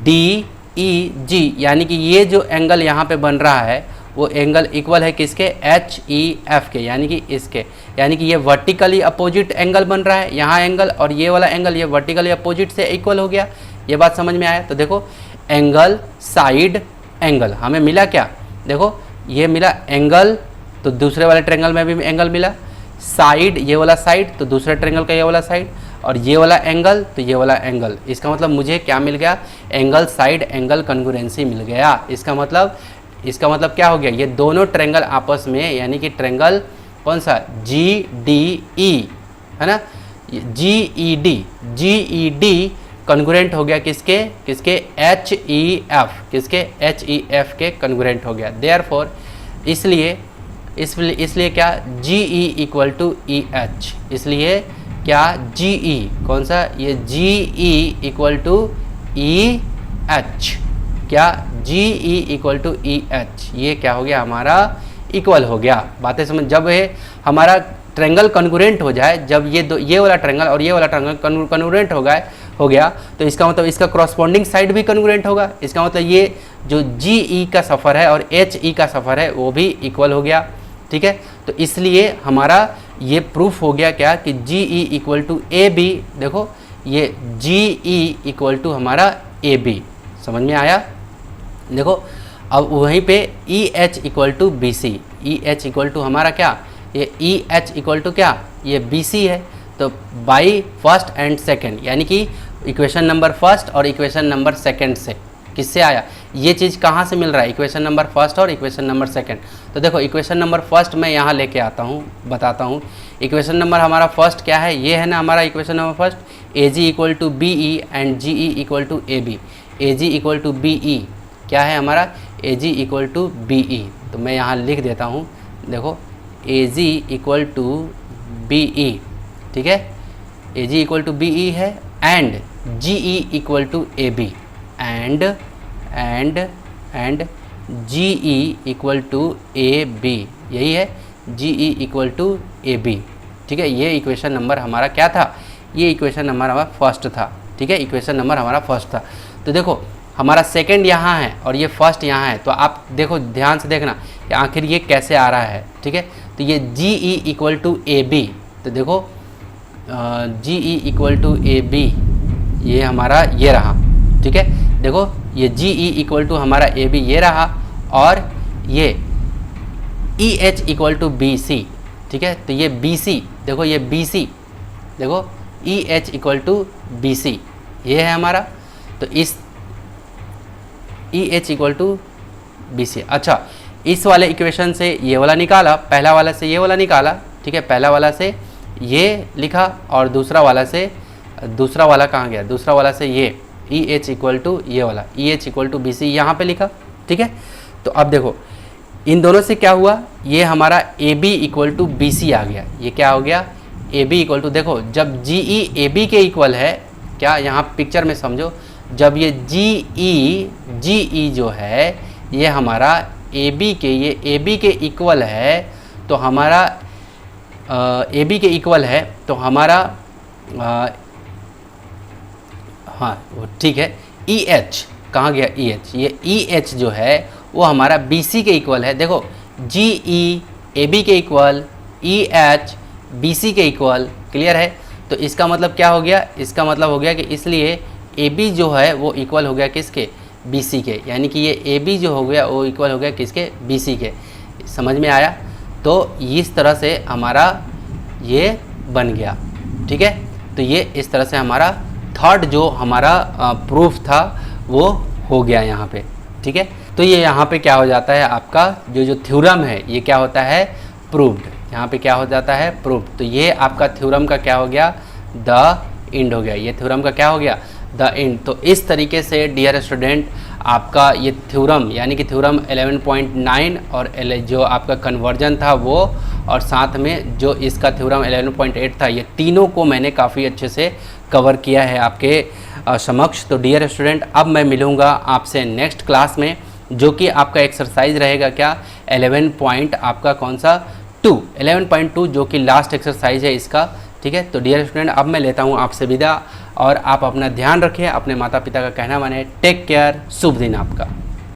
डी ई जी यानी कि ये जो एंगल यहाँ पे बन रहा है वो एंगल इक्वल है किसके, एच ई एफ के, यानी कि इसके, यानी कि ये वर्टिकली अपोजिट एंगल बन रहा है यहाँ एंगल, और ये वाला एंगल ये वर्टिकली अपोजिट से इक्वल हो गया। ये बात समझ में आया। तो देखो एंगल साइड एंगल हमें मिला क्या, देखो ये मिला एंगल, तो दूसरे वाले ट्रेंगल में भी एंगल मिला, साइड ये वाला साइड, तो दूसरे ट्रेंगल का ये वाला साइड, और ये वाला एंगल तो ये वाला एंगल। इसका मतलब मुझे क्या मिल गया, एंगल साइड एंगल कन्ग्रुएंसी मिल गया। इसका मतलब क्या हो गया, ये दोनों ट्रेंगल आपस में, यानी कि ट्रेंगल कौन सा, जी डी ई है ना, जी ई डी कन्ग्रुएंट हो गया किसके एच ई एफ, किसके एच ई एफ के कन्ग्रुएंट हो गया। देयरफॉर इसलिए क्या, G E equal to E H, इसलिए क्या जी ई कौन सा, ये G E equal to E H, क्या G E equal to E H, ये क्या हो गया हमारा इक्वल हो गया। बातें समझ, जब ये हमारा ट्रेंगल कन्ग्रुएंट हो जाए, जब ये वाला ट्रेंगल और ये वाला ट्रेंगल कन्ग्रुएंट हो गया तो इसका मतलब इसका कॉरस्पॉन्डिंग साइड भी कन्ग्रुएंट होगा। इसका मतलब ये जो जी ई का सफ़र है और एच ई का सफ़र है वो भी इक्वल हो गया, ठीक है। तो इसलिए हमारा ये प्रूफ हो गया क्या कि G E equal to A B, देखो ये जी ई इक्वल टू हमारा ए बी, समझ में आया। देखो अब वहीं पे E H equal to B C, E H equal to हमारा क्या, ये ई एच इक्वल टू क्या, ये बी सी है। तो बाई फर्स्ट एंड सेकेंड, यानी कि इक्वेशन नंबर फर्स्ट और इक्वेशन नंबर सेकेंड से किससे आया, ये चीज़ कहाँ से मिल रहा है, इक्वेशन नंबर फर्स्ट और इक्वेशन नंबर सेकेंड। तो देखो इक्वेशन नंबर फर्स्ट मैं यहाँ लेके आता हूँ, बताता हूँ। इक्वेशन नंबर हमारा फर्स्ट क्या है, ये है ना हमारा equation number first, A G equal to B E and G E equal to A B. A G equal to B E क्या है हमारा, A G equal to B E. तो मैं यहाँ लिख देता हूँ, देखो A G equal to B E, ठीक है, A G equal to B E है, and G E equal to A B, and G E equal to A B, यही है, G E equal to A B. ठीक है, ये equation number हमारा क्या था, ये इक्वेशन नंबर हमारा फर्स्ट था। ठीक है, इक्वेशन नंबर हमारा फर्स्ट था। तो देखो हमारा सेकंड यहाँ है और ये फर्स्ट यहाँ है, तो आप देखो ध्यान से देखना कि आखिर ये कैसे आ रहा है। ठीक है, तो ये G E equal to A B, तो देखो G E equal to A B, ये हमारा ये रहा। ठीक है, देखो ये जी ई इक्वल टू हमारा ए बी ये रहा, और ये E H equal to B C. ठीक है, तो ये बी सी, देखो ये बी सी, देखो E H equal to B C, ये है हमारा। तो इस E H equal to B C, अच्छा इस वाले इक्वेशन से ये वाला निकाला, पहला वाला से ये वाला निकाला। ठीक है, पहला वाला से ये लिखा और दूसरा वाला से, दूसरा वाला कहाँ गया, दूसरा वाला से ये ई एच इक्वल टू ये वाला E H equal to B C यहाँ पर लिखा। ठीक है, तो अब देखो इन दोनों से क्या हुआ, ये हमारा A B equal to B C आ गया। ये क्या हो गया, ए बी इक्वल टू, देखो जब जी ई ए बी के इक्वल है, क्या यहाँ पिक्चर में समझो, जब ये जी ई जो है ये हमारा ए बी के, ये ए बी के इक्वल है, तो हमारा ए बी के इक्वल है, तो हमारा हाँ वो ठीक है, ई एच कहाँ गया, ई एच, ये ई एच जो है वो हमारा बी सी के इक्वल है। देखो जी ई ए बी के equal, E H B C के इक्वल, क्लियर है। तो इसका मतलब क्या हो गया, इसका मतलब हो गया कि इसलिए ए बी जो है वो इक्वल हो गया किसके, बी सी के, यानी कि ये ए बी जो हो गया वो इक्वल हो गया किसके, बी सी के। समझ में आया। तो इस तरह से हमारा ये बन गया। ठीक है, तो ये इस तरह से हमारा थर्ड जो हमारा प्रूफ था वो हो गया यहाँ पे। ठीक है, तो ये यहाँ पे क्या हो जाता है, आपका जो थ्योरम है ये क्या होता है, प्रूव्ड। यहाँ पे क्या हो जाता है, प्रूव्ड। तो ये आपका थ्योरम का क्या हो गया, द एंड हो गया। ये थ्योरम का क्या हो गया, द एंड। तो इस तरीके से डियर स्टूडेंट आपका ये थ्योरम यानी कि थ्योरम 11.9 और जो आपका कन्वर्जन था वो, और साथ में जो इसका थ्योरम 11.8 था, ये तीनों को मैंने काफ़ी अच्छे से कवर किया है आपके समक्ष। तो डियर स्टूडेंट अब मैं मिलूँगा आपसे नेक्स्ट क्लास में, जो कि आपका एक्सरसाइज रहेगा क्या, 11 आपका कौन सा 2, 11.2 जो कि लास्ट एक्सरसाइज है इसका। ठीक है, तो डियर स्टूडेंट अब मैं लेता हूँ आपसे विदा, और आप अपना ध्यान रखें, अपने माता पिता का कहना माने। टेक केयर, शुभ दिन आपका।